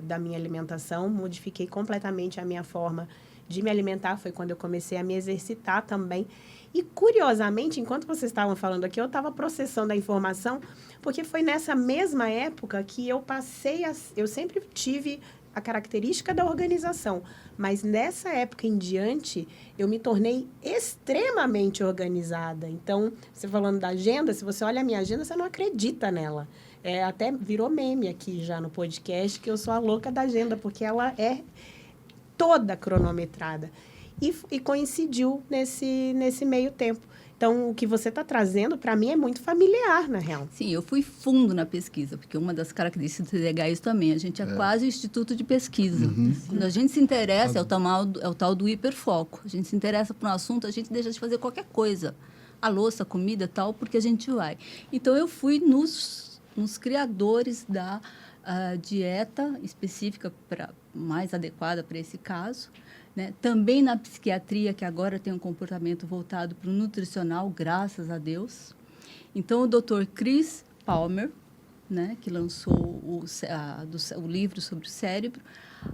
S1: da minha alimentação, modifiquei completamente a minha forma de me alimentar. Foi quando eu comecei a me exercitar também. E, curiosamente, enquanto vocês estavam falando aqui, eu estava processando a informação, porque foi nessa mesma época que eu eu sempre tive a característica da organização, mas nessa época em diante, eu me tornei extremamente organizada. Então, você falando da agenda, se você olha a minha agenda, você não acredita nela. Até virou meme aqui já no podcast, que eu sou a louca da agenda, porque ela é toda cronometrada. E coincidiu nesse meio tempo. Então, o que você está trazendo, para mim, é muito familiar, na real.
S2: Sim, eu fui fundo na pesquisa, porque uma das características do TDAH é isso também. A gente é quase instituto de pesquisa.
S4: Uhum.
S2: Quando a gente se interessa, é o tal do hiperfoco. A gente se interessa por um assunto, a gente deixa de fazer qualquer coisa. A louça, a comida, tal, porque a gente vai. Então, eu fui nos criadores da dieta específica mais adequada para esse caso, né? Também na psiquiatria, que agora tem um comportamento voltado para o nutricional, graças a Deus. Então, o Dr. Chris Palmer, né, que lançou o livro sobre o cérebro,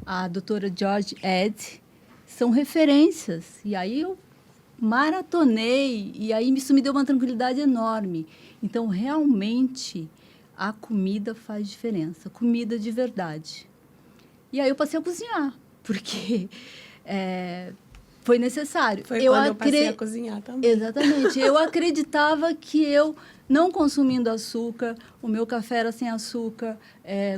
S2: a doutora George Ed, são referências. E aí eu maratonei, e aí isso me deu uma tranquilidade enorme. Então, realmente, a comida faz diferença, comida de verdade. E aí eu passei a cozinhar, porque foi necessário.
S1: Foi quando eu passei a cozinhar também.
S2: Exatamente. Eu acreditava que eu, não consumindo açúcar, o meu café era sem açúcar,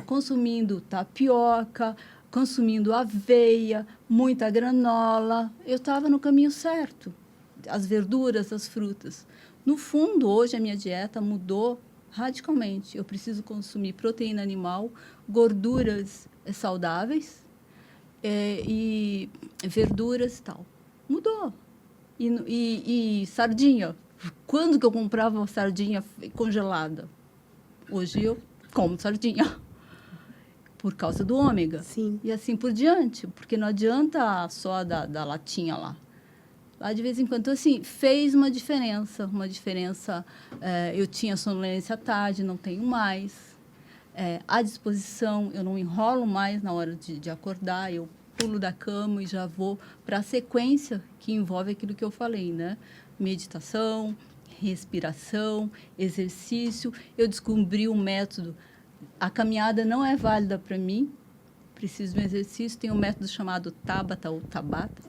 S2: consumindo tapioca, consumindo aveia, muita granola, eu estava no caminho certo. As verduras, as frutas. No fundo, hoje a minha dieta mudou radicalmente. Eu preciso consumir proteína animal, gorduras saudáveis, e verduras e tal. Mudou. E sardinha. Quando que eu comprava sardinha congelada? Hoje eu como sardinha. Por causa do ômega.
S1: Sim.
S2: E assim por diante. Porque não adianta só da latinha lá. Lá, de vez em quando, então, assim, fez uma diferença. Eu tinha sonolência à tarde, não tenho mais. À disposição, eu não enrolo mais na hora de acordar, eu pulo da cama e já vou para a sequência que envolve aquilo que eu falei, né? Meditação, respiração, exercício. Eu descobri um método. A caminhada não é válida para mim, preciso de um exercício. Tem um método chamado Tabata ou Tabata,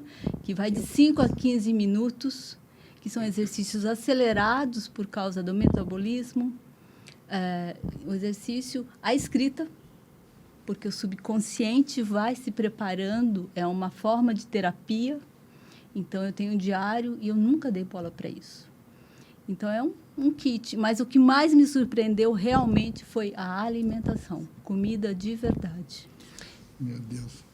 S2: que vai de 5 a 15 minutos, que são exercícios acelerados por causa do metabolismo. O exercício, a escrita, porque o subconsciente vai se preparando, é uma forma de terapia. Então, eu tenho um diário e eu nunca dei bola para isso. Então, é um kit. Mas o que mais me surpreendeu realmente foi a alimentação, comida de verdade.
S4: Meu Deus.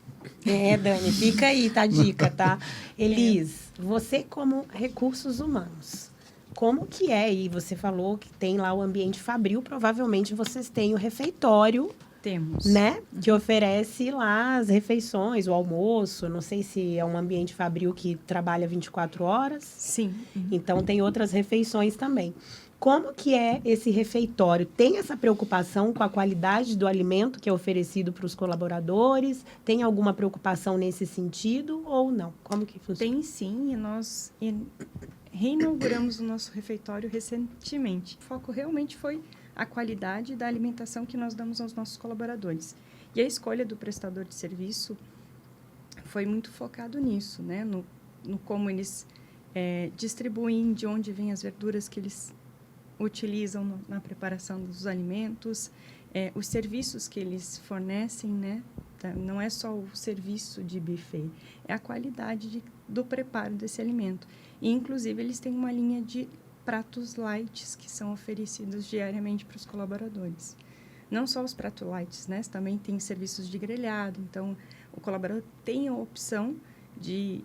S1: Dani, fica aí, tá a dica, tá? Elis, você como recursos humanos, como que é? E você falou que tem lá o ambiente fabril, provavelmente vocês têm o refeitório
S3: Temos.
S1: Né? Que oferece lá as refeições, o almoço. Não sei se é um ambiente fabril que trabalha 24 horas.
S3: Sim.
S1: Então, tem outras refeições também. Como que é esse refeitório? Tem essa preocupação com a qualidade do alimento que é oferecido para os colaboradores? Tem alguma preocupação nesse sentido ou não? Como que funciona?
S3: Tem sim, e nós reinauguramos o nosso refeitório recentemente. O foco realmente foi a qualidade da alimentação que nós damos aos nossos colaboradores. E a escolha do prestador de serviço foi muito focado nisso, né? No como eles distribuem, de onde vêm as verduras que eles utilizam na preparação dos alimentos, os serviços que eles fornecem, né? Não é só o serviço de buffet, é a qualidade do preparo desse alimento. E, inclusive, eles têm uma linha de pratos light que são oferecidos diariamente para os colaboradores. Não só os pratos light, né? Também tem serviços de grelhado. Então, o colaborador tem a opção de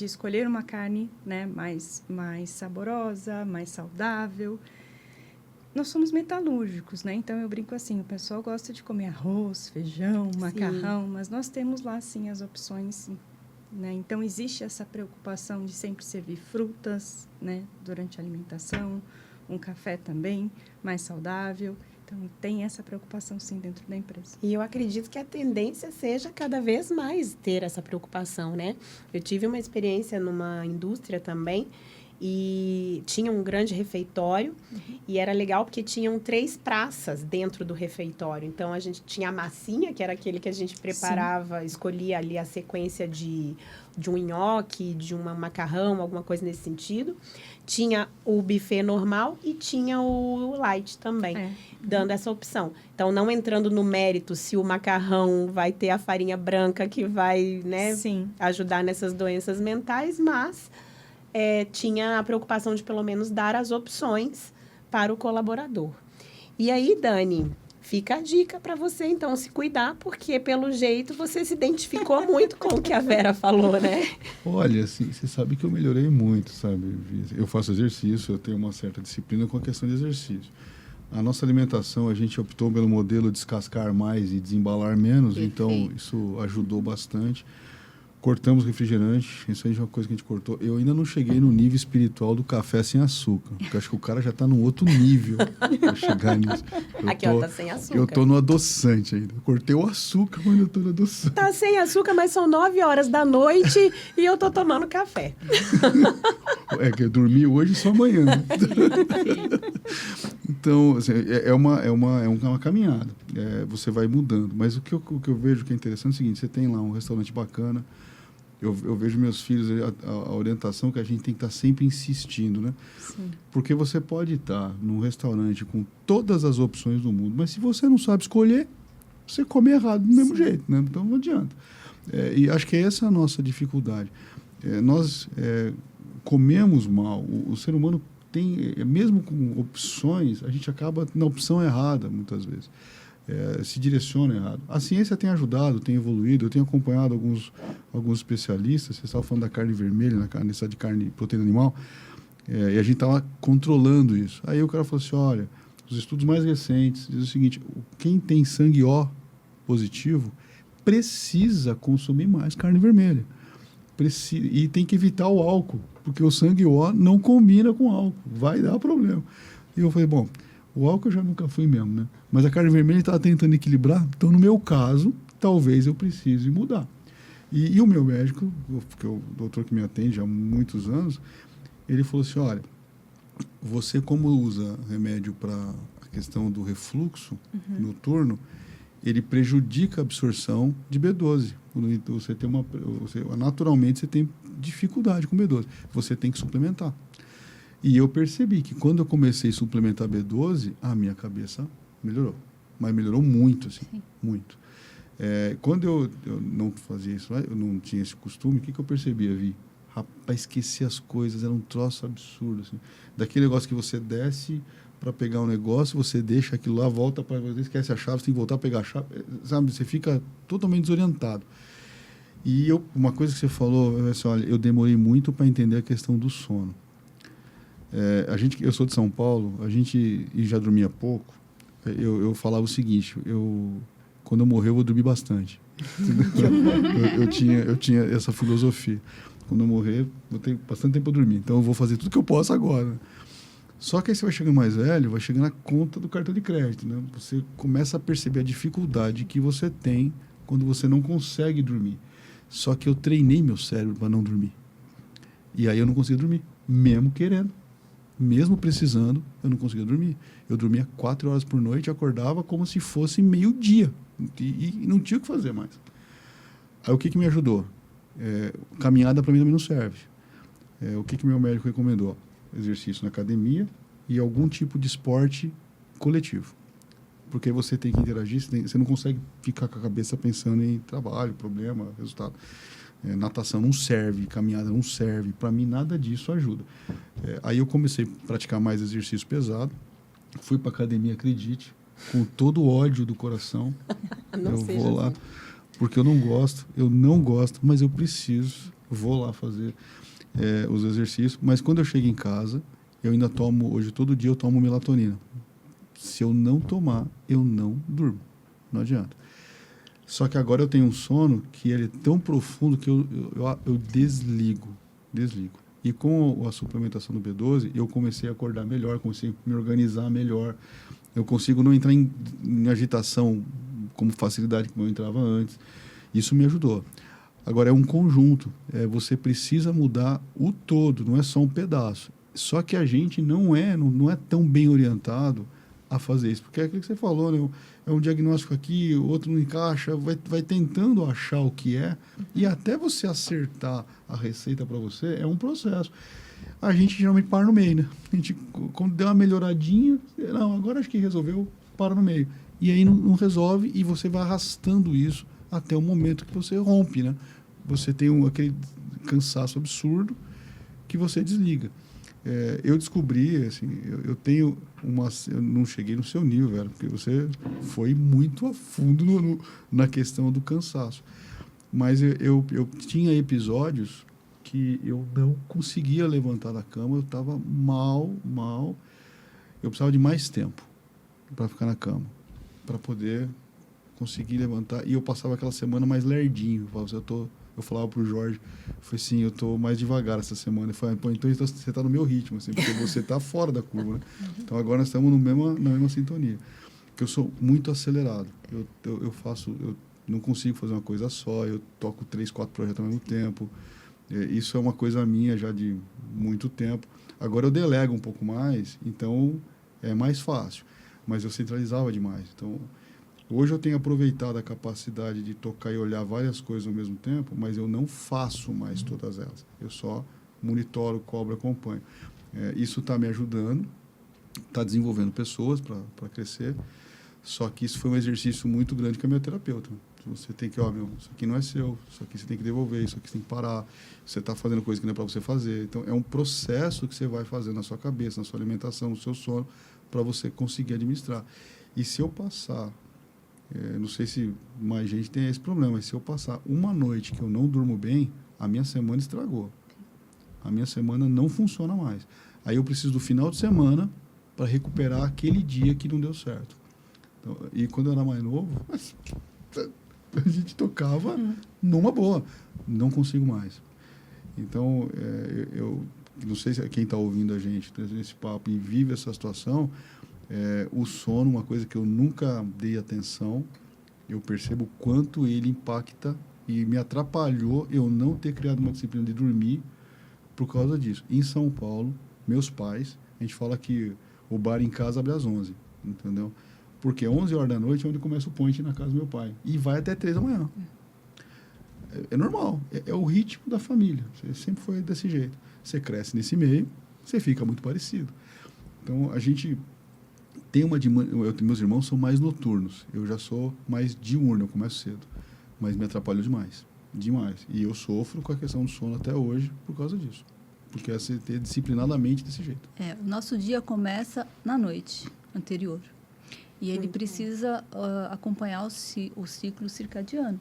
S3: escolher uma carne, né, mais saborosa, mais saudável. Nós somos metalúrgicos, né? Então, eu brinco assim, o pessoal gosta de comer arroz, feijão, macarrão, mas nós temos lá, sim, as opções, né? Então, existe essa preocupação de sempre servir frutas, né, durante a alimentação, um café também, mais saudável. Então, tem essa preocupação, sim, dentro da empresa.
S1: E eu acredito que a tendência seja cada vez mais ter essa preocupação, né? Eu tive uma experiência numa indústria também e tinha um grande refeitório e era legal porque tinham 3 praças dentro do refeitório. Então, a gente tinha a massinha, que era aquele que a gente preparava, escolhia ali a sequência de um nhoque, de um macarrão, alguma coisa nesse sentido. Tinha o buffet normal e tinha o light também, dando essa opção. Então, não entrando no mérito se o macarrão vai ter a farinha branca que vai, né, ajudar nessas doenças mentais, mas tinha a preocupação de, pelo menos, dar as opções para o colaborador. E aí, Dani, fica a dica para você, então, se cuidar, porque, pelo jeito, você se identificou muito com o que a Vera falou, né?
S4: Olha, assim, você sabe que eu melhorei muito, sabe? Eu faço exercício, eu tenho uma certa disciplina com a questão de exercício. A nossa alimentação, a gente optou pelo modelo descascar mais e desembalar menos, então isso ajudou bastante. Cortamos refrigerante, isso aí é uma coisa que a gente cortou. Eu ainda não cheguei no nível espiritual do café sem açúcar, porque acho que o cara já está num outro nível para chegar nisso.
S1: Aqui, ó, tá sem açúcar.
S4: Eu tô no adoçante ainda. Eu cortei o açúcar, mas eu tô no adoçante.
S1: Tá sem açúcar, mas são 9 horas da noite e eu tô tomando café.
S4: É que eu dormi hoje só amanhã. Né? Então, assim, é uma caminhada. Você vai mudando. Mas o que eu vejo que é interessante é o seguinte, você tem lá um restaurante bacana. Eu vejo meus filhos, a orientação que a gente tem que estar sempre insistindo, né?
S3: Sim.
S4: Porque você pode estar num restaurante com todas as opções do mundo, mas se você não sabe escolher, você come errado do mesmo jeito, né? Então não adianta. E acho que essa é a nossa dificuldade. Nós comemos mal. O ser humano tem, mesmo com opções, a gente acaba na opção errada, muitas vezes. Se direciona errado. A ciência tem ajudado, tem evoluído. Eu tenho acompanhado alguns especialistas. Você estava falando da carne vermelha, necessidade de carne, proteína animal, e a gente estava controlando isso. Aí o cara falou assim, olha, os estudos mais recentes dizem o seguinte, quem tem sangue O positivo precisa consumir mais carne vermelha. E tem que evitar o álcool, porque o sangue O não combina com álcool, vai dar problema. E eu falei, bom, o álcool eu já nunca fui mesmo, né? Mas a carne vermelha estava tentando equilibrar, então no meu caso, talvez eu precise mudar. E o meu médico, que é o doutor que me atende há muitos anos, ele falou assim, olha, você como usa remédio para a questão do refluxo noturno, ele prejudica a absorção de B12. Você tem naturalmente você tem dificuldade com B12. Você tem que suplementar. E eu percebi que quando eu comecei a suplementar B12, a minha cabeça melhorou. Mas melhorou muito, assim, muito. Quando eu não fazia isso, eu não tinha esse costume, o que eu percebia, Vi? Rapaz, esquecer as coisas, era um troço absurdo. Assim. Daquele negócio que você desce para pegar um negócio, você deixa aquilo lá, volta para você, esquece a chave, você tem que voltar a pegar a chave, sabe? Você fica totalmente desorientado. E uma coisa que você falou, assim, olha, eu demorei muito para entender a questão do sono. Eu sou de São Paulo, e já dormia pouco, eu falava o seguinte, quando eu morrer eu vou dormir bastante. eu tinha essa filosofia. Quando eu morrer, vou ter bastante tempo para dormir. Então eu vou fazer tudo que eu posso agora. Só que aí você vai chegando mais velho, vai chegando na conta do cartão de crédito, né? Você começa a perceber a dificuldade que você tem quando você não consegue dormir. Só que eu treinei meu cérebro para não dormir. E aí eu não conseguia dormir, mesmo querendo. Mesmo precisando, eu não conseguia dormir. Eu dormia 4 horas por noite e acordava como se fosse meio-dia. E não tinha o que fazer mais. Aí o que me ajudou? Caminhada para mim também não serve. O que meu médico recomendou? Exercício na academia e algum tipo de esporte coletivo. Porque você tem que interagir, você não consegue ficar com a cabeça pensando em trabalho, problema, resultado. Natação não serve, caminhada não serve. Para mim, nada disso ajuda. Aí eu comecei a praticar mais exercício pesado. Fui para academia, acredite, com todo o ódio do coração.
S1: Não
S4: eu
S1: seja
S4: vou lá,
S1: assim.
S4: porque eu não gosto, mas eu preciso. Vou lá fazer os exercícios. Mas quando eu chego em casa, eu ainda tomo, hoje todo dia eu tomo melatonina. Se eu não tomar, eu não durmo. Não adianta. Só que agora eu tenho um sono que ele é tão profundo que eu desligo. E com a suplementação do B12, eu comecei a acordar melhor, comecei a me organizar melhor. Eu consigo não entrar em agitação com facilidade como eu entrava antes. Isso me ajudou. Agora, é um conjunto. Você precisa mudar o todo, não é só um pedaço. Só que a gente não é tão bem orientado a fazer isso. Porque é aquilo que você falou, né? É um diagnóstico aqui, o outro não encaixa, vai tentando achar o que é. E até você acertar a receita para você, é um processo. A gente geralmente para no meio, né? A gente, quando deu uma melhoradinha, não, agora acho que resolveu, para no meio. E aí não resolve e você vai arrastando isso até o momento que você rompe, né? Você tem aquele cansaço absurdo que você desliga. Eu descobri, assim, eu tenho eu não cheguei no seu nível, velho, porque você foi muito a fundo na questão do cansaço. Mas eu tinha episódios que eu não conseguia levantar da cama, eu estava mal. Eu precisava de mais tempo para ficar na cama, para poder conseguir levantar. E eu passava aquela semana mais lerdinho. Eu falava pro Jorge, falei assim, eu tô mais devagar essa semana. Ele falou, pô, então você tá no meu ritmo, assim, porque você tá fora da curva, né? Então agora nós estamos na mesma sintonia. Porque eu sou muito acelerado. Eu não consigo fazer uma coisa só, eu toco 3, 4 projetos ao mesmo tempo. Isso é uma coisa minha já de muito tempo. Agora eu delego um pouco mais, então é mais fácil. Mas eu centralizava demais. Então, hoje eu tenho aproveitado a capacidade de tocar e olhar várias coisas ao mesmo tempo, mas eu não faço mais todas elas. Eu só monitoro, cobro, acompanho. Isso está me ajudando, está desenvolvendo pessoas para crescer, só que isso foi um exercício muito grande com a minha terapeuta. Você tem que, isso aqui não é seu, isso aqui você tem que devolver, isso aqui você tem que parar, você está fazendo coisa que não é para você fazer. Então, é um processo que você vai fazer na sua cabeça, na sua alimentação, no seu sono, para você conseguir administrar. E se eu passar... não sei se mais gente tem esse problema, mas se eu passar uma noite que eu não durmo bem, a minha semana estragou. A minha semana não funciona mais. Aí eu preciso do final de semana para recuperar aquele dia que não deu certo. Então, e quando eu era mais novo, a gente tocava numa boa. Não consigo mais. Então, eu não sei se quem está ouvindo a gente nesse papo e vive essa situação... o sono, uma coisa que eu nunca dei atenção, eu percebo o quanto ele impacta e me atrapalhou eu não ter criado uma disciplina de dormir por causa disso. Em São Paulo, meus pais, a gente fala que o bar em casa abre às 11, entendeu? Porque 11 horas da noite é onde começa o point na casa do meu pai. E vai até 3 da manhã. É normal, é o ritmo da família. Você sempre foi desse jeito. Você cresce nesse meio, você fica muito parecido. Então, a gente... meus irmãos são mais noturnos. Eu já sou mais diurno, eu começo cedo. Mas me atrapalhou demais. Demais. E eu sofro com a questão do sono até hoje por causa disso. Porque é você ter disciplinadamente desse jeito.
S2: O nosso dia começa na noite anterior. E ele precisa acompanhar o ciclo circadiano.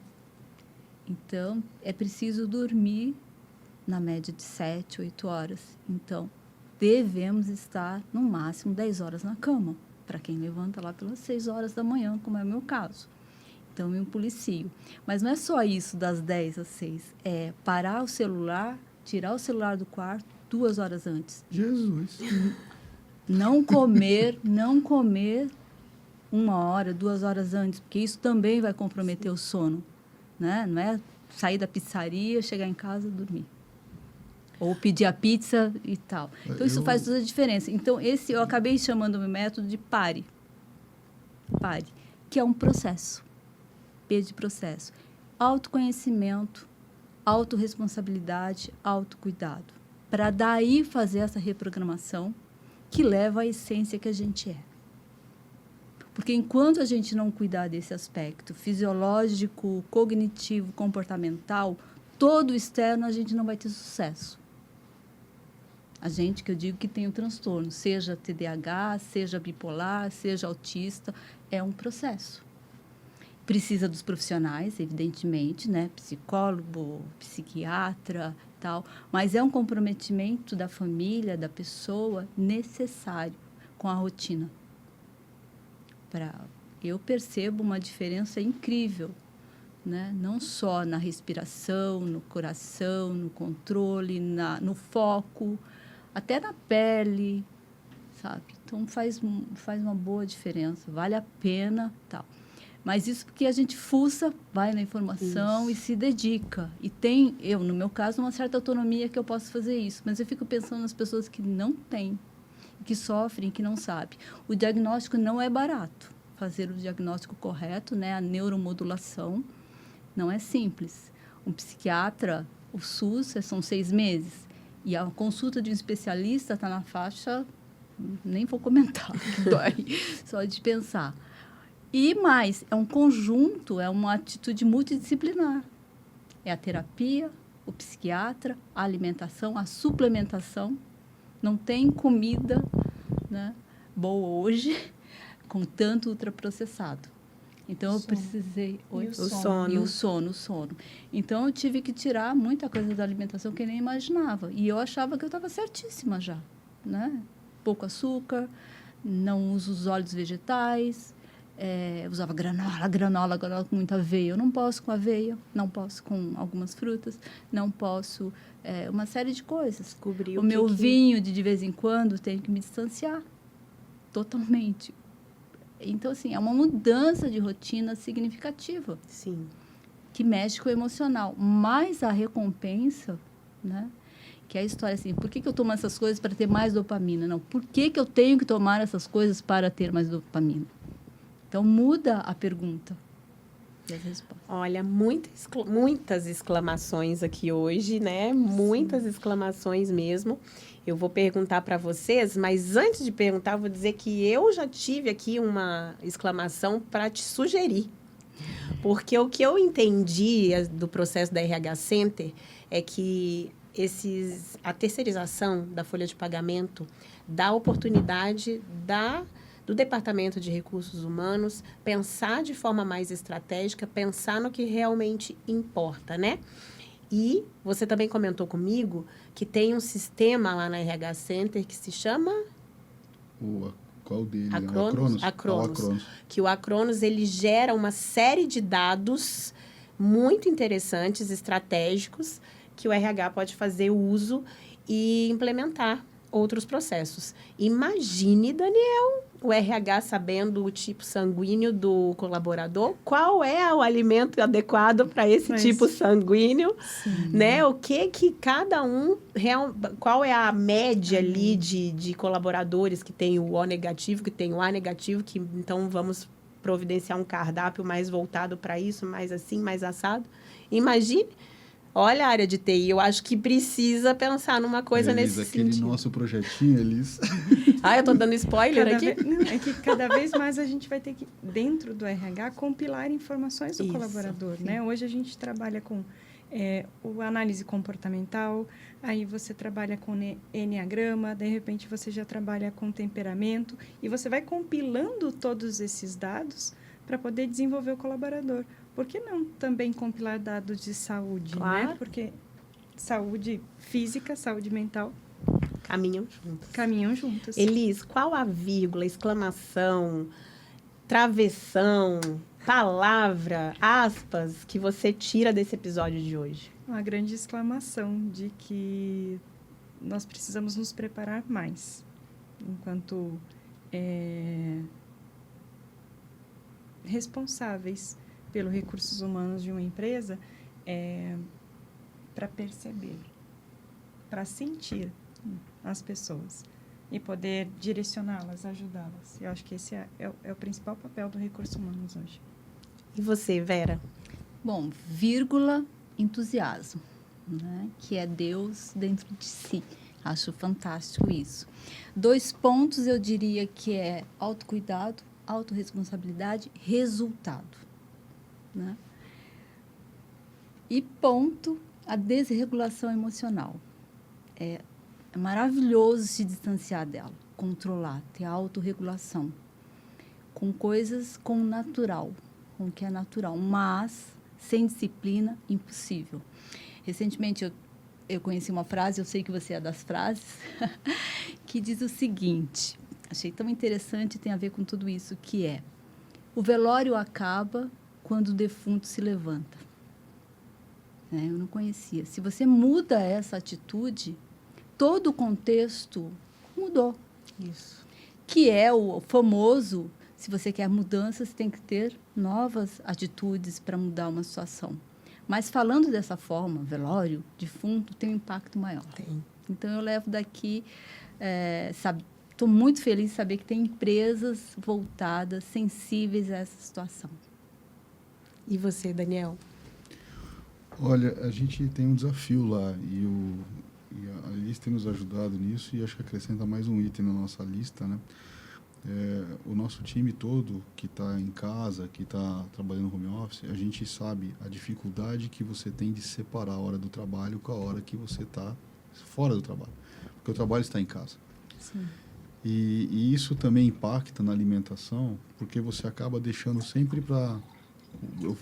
S2: Então, é preciso dormir na média de 7, 8 horas. Então, devemos estar no máximo 10 horas na cama. para quem levanta lá pelas 6 horas da manhã, como é o meu caso. Então, eu me policio. Mas não é só isso das 10 às 6. É parar o celular, tirar o celular do quarto 2 horas antes.
S4: Jesus.
S2: Não comer 1 hora, 2 horas antes, porque isso também vai comprometer o sono, né? Não é sair da pizzaria, chegar em casa e dormir. Ou pedir a pizza e tal. Então, isso faz toda a diferença. Então, eu acabei chamando o meu método de PARE. PARE, que é um processo. P de processo. Autoconhecimento, autorresponsabilidade, autocuidado. Para daí fazer essa reprogramação que leva à essência que a gente é. Porque enquanto a gente não cuidar desse aspecto fisiológico, cognitivo, comportamental, todo o externo a gente não vai ter sucesso. A gente, que eu digo que tem o transtorno, seja TDAH, seja bipolar, seja autista, é um processo. Precisa dos profissionais, evidentemente, né? Psicólogo, psiquiatra, tal, mas é um comprometimento da família, da pessoa, necessário com a rotina. Eu percebo uma diferença incrível, né? Não só na respiração, no coração, no controle, no foco, até na pele, sabe? Então, faz uma boa diferença, vale a pena, tal. Mas isso porque a gente fuça, vai na informação e se dedica. E tem, no meu caso, uma certa autonomia que eu posso fazer isso. Mas eu fico pensando nas pessoas que não têm, que sofrem, que não sabem. O diagnóstico não é barato. Fazer o diagnóstico correto, né? A neuromodulação, não é simples. Um psiquiatra, o SUS, são 6 meses. E a consulta de um especialista está na faixa, nem vou comentar, que dói, só de pensar. E mais, é um conjunto, é uma atitude multidisciplinar. É a terapia, o psiquiatra, a alimentação, a suplementação. Não tem comida, né, boa hoje com tanto ultraprocessado. Então, eu precisei...
S1: E o
S2: sono. Então, eu tive que tirar muita coisa da alimentação que eu nem imaginava. E eu achava que eu estava certíssima já, né? Pouco açúcar, não uso os óleos vegetais, usava granola com muita aveia. Eu não posso com aveia, não posso com algumas frutas, não posso... uma série de coisas.
S1: Descobri
S2: o meu vinho, de vez em quando, tenho que me distanciar totalmente. Então, assim, é uma mudança de rotina significativa.
S1: Sim.
S2: Que mexe com o emocional. Mas a recompensa, né? Que é a história assim, por que eu tomo essas coisas para ter mais dopamina? Não, por que eu tenho que tomar essas coisas para ter mais dopamina? Então, muda a pergunta e as respostas.
S1: Olha, muitas exclamações aqui hoje, né? Muitas exclamações mesmo. Eu vou perguntar para vocês, mas antes de perguntar, eu vou dizer que eu já tive aqui uma exclamação para te sugerir. Porque o que eu entendi do processo da RH Center é que a terceirização da folha de pagamento dá oportunidade do Departamento de Recursos Humanos pensar de forma mais estratégica, pensar no que realmente importa, né? E você também comentou comigo que tem um sistema lá na RH Center que se chama...
S4: Qual dele?
S1: Acronos.
S4: Acronos.
S1: Que o Acronos, ele gera uma série de dados muito interessantes, estratégicos, que o RH pode fazer uso e implementar outros processos. Imagine, Daniel, o RH sabendo o tipo sanguíneo do colaborador, qual é o alimento adequado para esse tipo sanguíneo, né? O que cada um, qual é a média ali de colaboradores que tem o O negativo, que tem o A negativo, que então vamos providenciar um cardápio mais voltado para isso, mais assim, mais assado. Imagine. Olha a área de TI, eu acho que precisa pensar numa coisa nesse
S4: aquele
S1: sentido.
S4: Nosso projetinho, Elis.
S1: Eu tô dando spoiler aqui?
S3: É que cada vez mais a gente vai ter que, dentro do RH, compilar informações do colaborador, né? Hoje a gente trabalha com o análise comportamental, aí você trabalha com enneagrama, de repente você já trabalha com temperamento, e você vai compilando todos esses dados para poder desenvolver o colaborador. Por que não também compilar dados de saúde,
S1: claro,
S3: né? Porque saúde física, saúde mental Caminham juntas.
S1: Elis, qual a vírgula, exclamação, travessão, palavra, aspas, que você tira desse episódio de hoje?
S3: Uma grande exclamação de que nós precisamos nos preparar mais, enquanto responsáveis pelos recursos humanos de uma empresa, para perceber, para sentir as pessoas e poder direcioná-las, ajudá-las. Eu acho que esse é o principal papel do recurso humanos hoje.
S1: E você, Vera?
S2: Bom, vírgula, entusiasmo, né? Que é Deus dentro de si. Acho fantástico isso. 2 pontos eu diria que é autocuidado, autorresponsabilidade, resultado, né? E ponto, a desregulação emocional. É maravilhoso se distanciar dela, controlar, ter autorregulação. Com coisas com o natural, com o que é natural, mas sem disciplina, impossível. Recentemente eu conheci uma frase, eu sei que você é das frases, que diz o seguinte, achei tão interessante, tem a ver com tudo isso, que é: o velório acaba quando o defunto se levanta. Eu não conhecia. Se você muda essa atitude, todo o contexto mudou.
S1: Isso.
S2: Que é o famoso, se você quer mudança, você tem que ter novas atitudes para mudar uma situação. Mas falando dessa forma, velório, defunto, tem um impacto maior.
S1: Tem.
S2: Então, eu levo daqui, estou muito feliz de saber que tem empresas voltadas, sensíveis a essa situação.
S1: E você, Daniel?
S4: Olha, a gente tem um desafio lá e a Elis tem nos ajudado nisso e acho que acrescenta mais um item na nossa lista, né? O nosso time todo que está em casa, que está trabalhando home office, a gente sabe a dificuldade que você tem de separar a hora do trabalho com a hora que você está fora do trabalho, porque o trabalho está em casa.
S2: Sim.
S4: E isso também impacta na alimentação, porque você acaba deixando sempre para...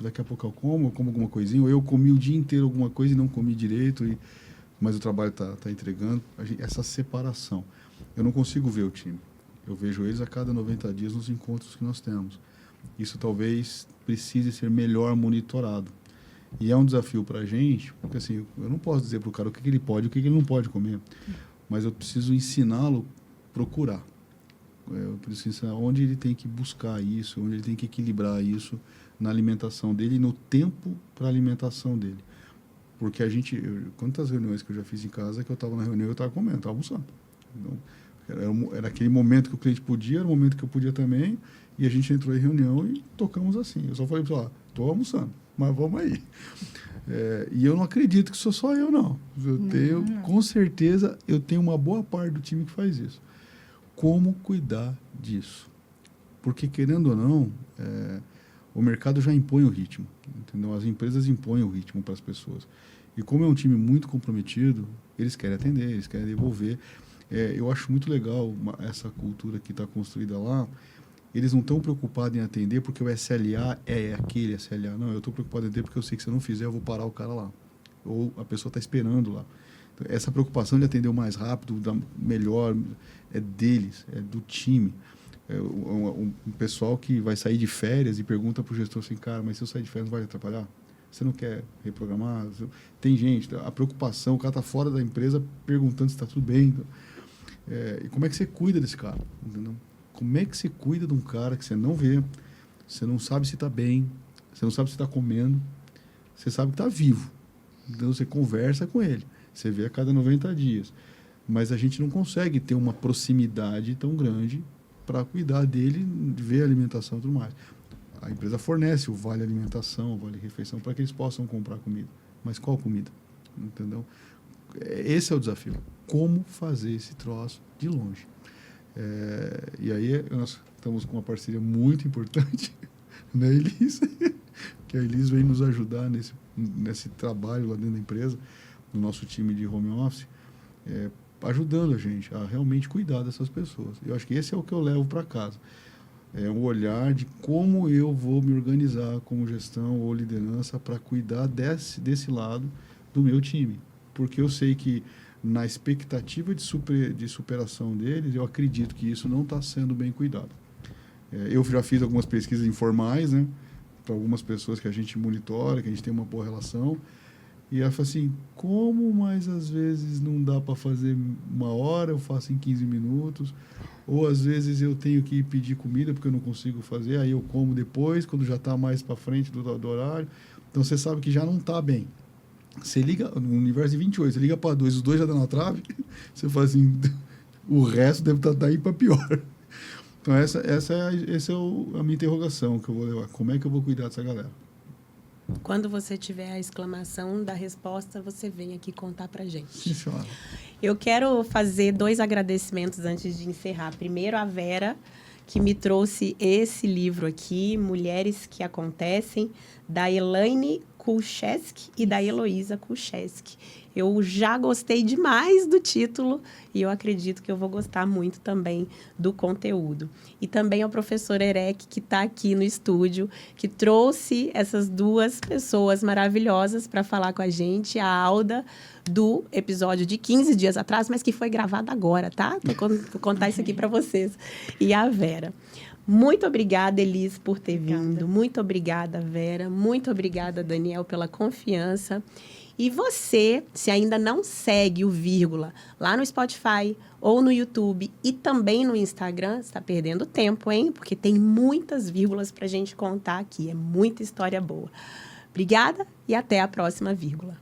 S4: Daqui a pouco eu como alguma coisinha, ou eu comi o dia inteiro alguma coisa e não comi direito, mas o trabalho está entregando. Essa separação. Eu não consigo ver o time. Eu vejo eles a cada 90 dias nos encontros que nós temos. Isso talvez precise ser melhor monitorado. E é um desafio para a gente, porque assim, eu não posso dizer para o cara o que ele pode e o que ele não pode comer, mas eu preciso ensiná-lo a procurar. Eu preciso ensinar onde ele tem que buscar isso, onde ele tem que equilibrar isso na alimentação dele e no tempo para a alimentação dele. Porque quantas reuniões que eu já fiz em casa que eu estava na reunião e eu estava comendo, estava almoçando. Então, era aquele momento que o cliente podia, era o momento que eu podia também, e a gente entrou em reunião e tocamos assim. Eu só falei para ele, estou almoçando, mas vamos aí. E eu não acredito que sou só eu, não. Com certeza, eu tenho uma boa parte do time que faz isso. Como cuidar disso? Porque, querendo ou não, o mercado já impõe o ritmo, entendeu? As empresas impõem o ritmo para as pessoas. E como é um time muito comprometido, eles querem atender, eles querem devolver. Eu acho muito legal essa cultura que está construída lá. Eles não estão preocupados em atender porque o SLA é aquele SLA. Não, eu estou preocupado em atender porque eu sei que se eu não fizer, eu vou parar o cara lá. Ou a pessoa está esperando lá. Então, essa preocupação de atender o mais rápido, melhor, é deles, é do time. Um pessoal que vai sair de férias e pergunta para o gestor assim, cara, mas se eu sair de férias não vai atrapalhar? Você não quer reprogramar? Tem gente, a preocupação, o cara está fora da empresa perguntando se está tudo bem. E como é que você cuida desse cara? Entendeu? Como é que você cuida de um cara que você não vê, você não sabe se está bem, você não sabe se está comendo, você sabe que está vivo. Então você conversa com ele, você vê a cada 90 dias. Mas a gente não consegue ter uma proximidade tão grande para cuidar dele, ver a alimentação e tudo mais. A empresa fornece o vale alimentação, o vale refeição, para que eles possam comprar comida. Mas qual comida? Entendeu? Esse é o desafio. Como fazer esse troço de longe? E aí nós estamos com uma parceria muito importante, né, Elis? Que a Elis vem nos ajudar nesse trabalho lá dentro da empresa, no nosso time de home office, ajudando a gente a realmente cuidar dessas pessoas. Eu acho que esse é o que eu levo para casa. É um olhar de como eu vou me organizar como gestão ou liderança para cuidar desse lado do meu time. Porque eu sei que na expectativa de superação deles, eu acredito que isso não está sendo bem cuidado. Eu já fiz algumas pesquisas informais, né, para algumas pessoas que a gente monitora, que a gente tem uma boa relação, e ela fala assim, como mais às vezes não dá para fazer 1 hora, eu faço em 15 minutos, ou às vezes eu tenho que pedir comida porque eu não consigo fazer, aí eu como depois, quando já está mais para frente do horário. Então, você sabe que já não está bem. Você liga, no universo de 28, você liga para 2, os 2 já dão na trave, você fala assim, o resto deve estar daí para pior. Então, essa é a minha interrogação que eu vou levar. Como é que eu vou cuidar dessa galera?
S1: Quando você tiver a exclamação da resposta, você vem aqui contar pra gente.
S4: Sim, senhora.
S1: Eu quero fazer 2 agradecimentos antes de encerrar. Primeiro, a Vera, que me trouxe esse livro aqui, Mulheres que Acontecem, da Elaine Kulcheski e da Heloísa Kulcheski. Eu já gostei demais do título e eu acredito que eu vou gostar muito também do conteúdo. E também ao professor Erec, que está aqui no estúdio, que trouxe essas 2 pessoas maravilhosas para falar com a gente. A Alda, do episódio de 15 dias atrás, mas que foi gravado agora, tá? Vou contar isso aqui para vocês. E a Vera. Muito obrigada, Elis, por ter vindo. Muito obrigada, Vera. Muito obrigada, Daniel, pela confiança. E você, se ainda não segue o Vírgula lá no Spotify ou no YouTube e também no Instagram, está perdendo tempo, hein? Porque tem muitas vírgulas para a gente contar aqui. É muita história boa. Obrigada e até a próxima vírgula.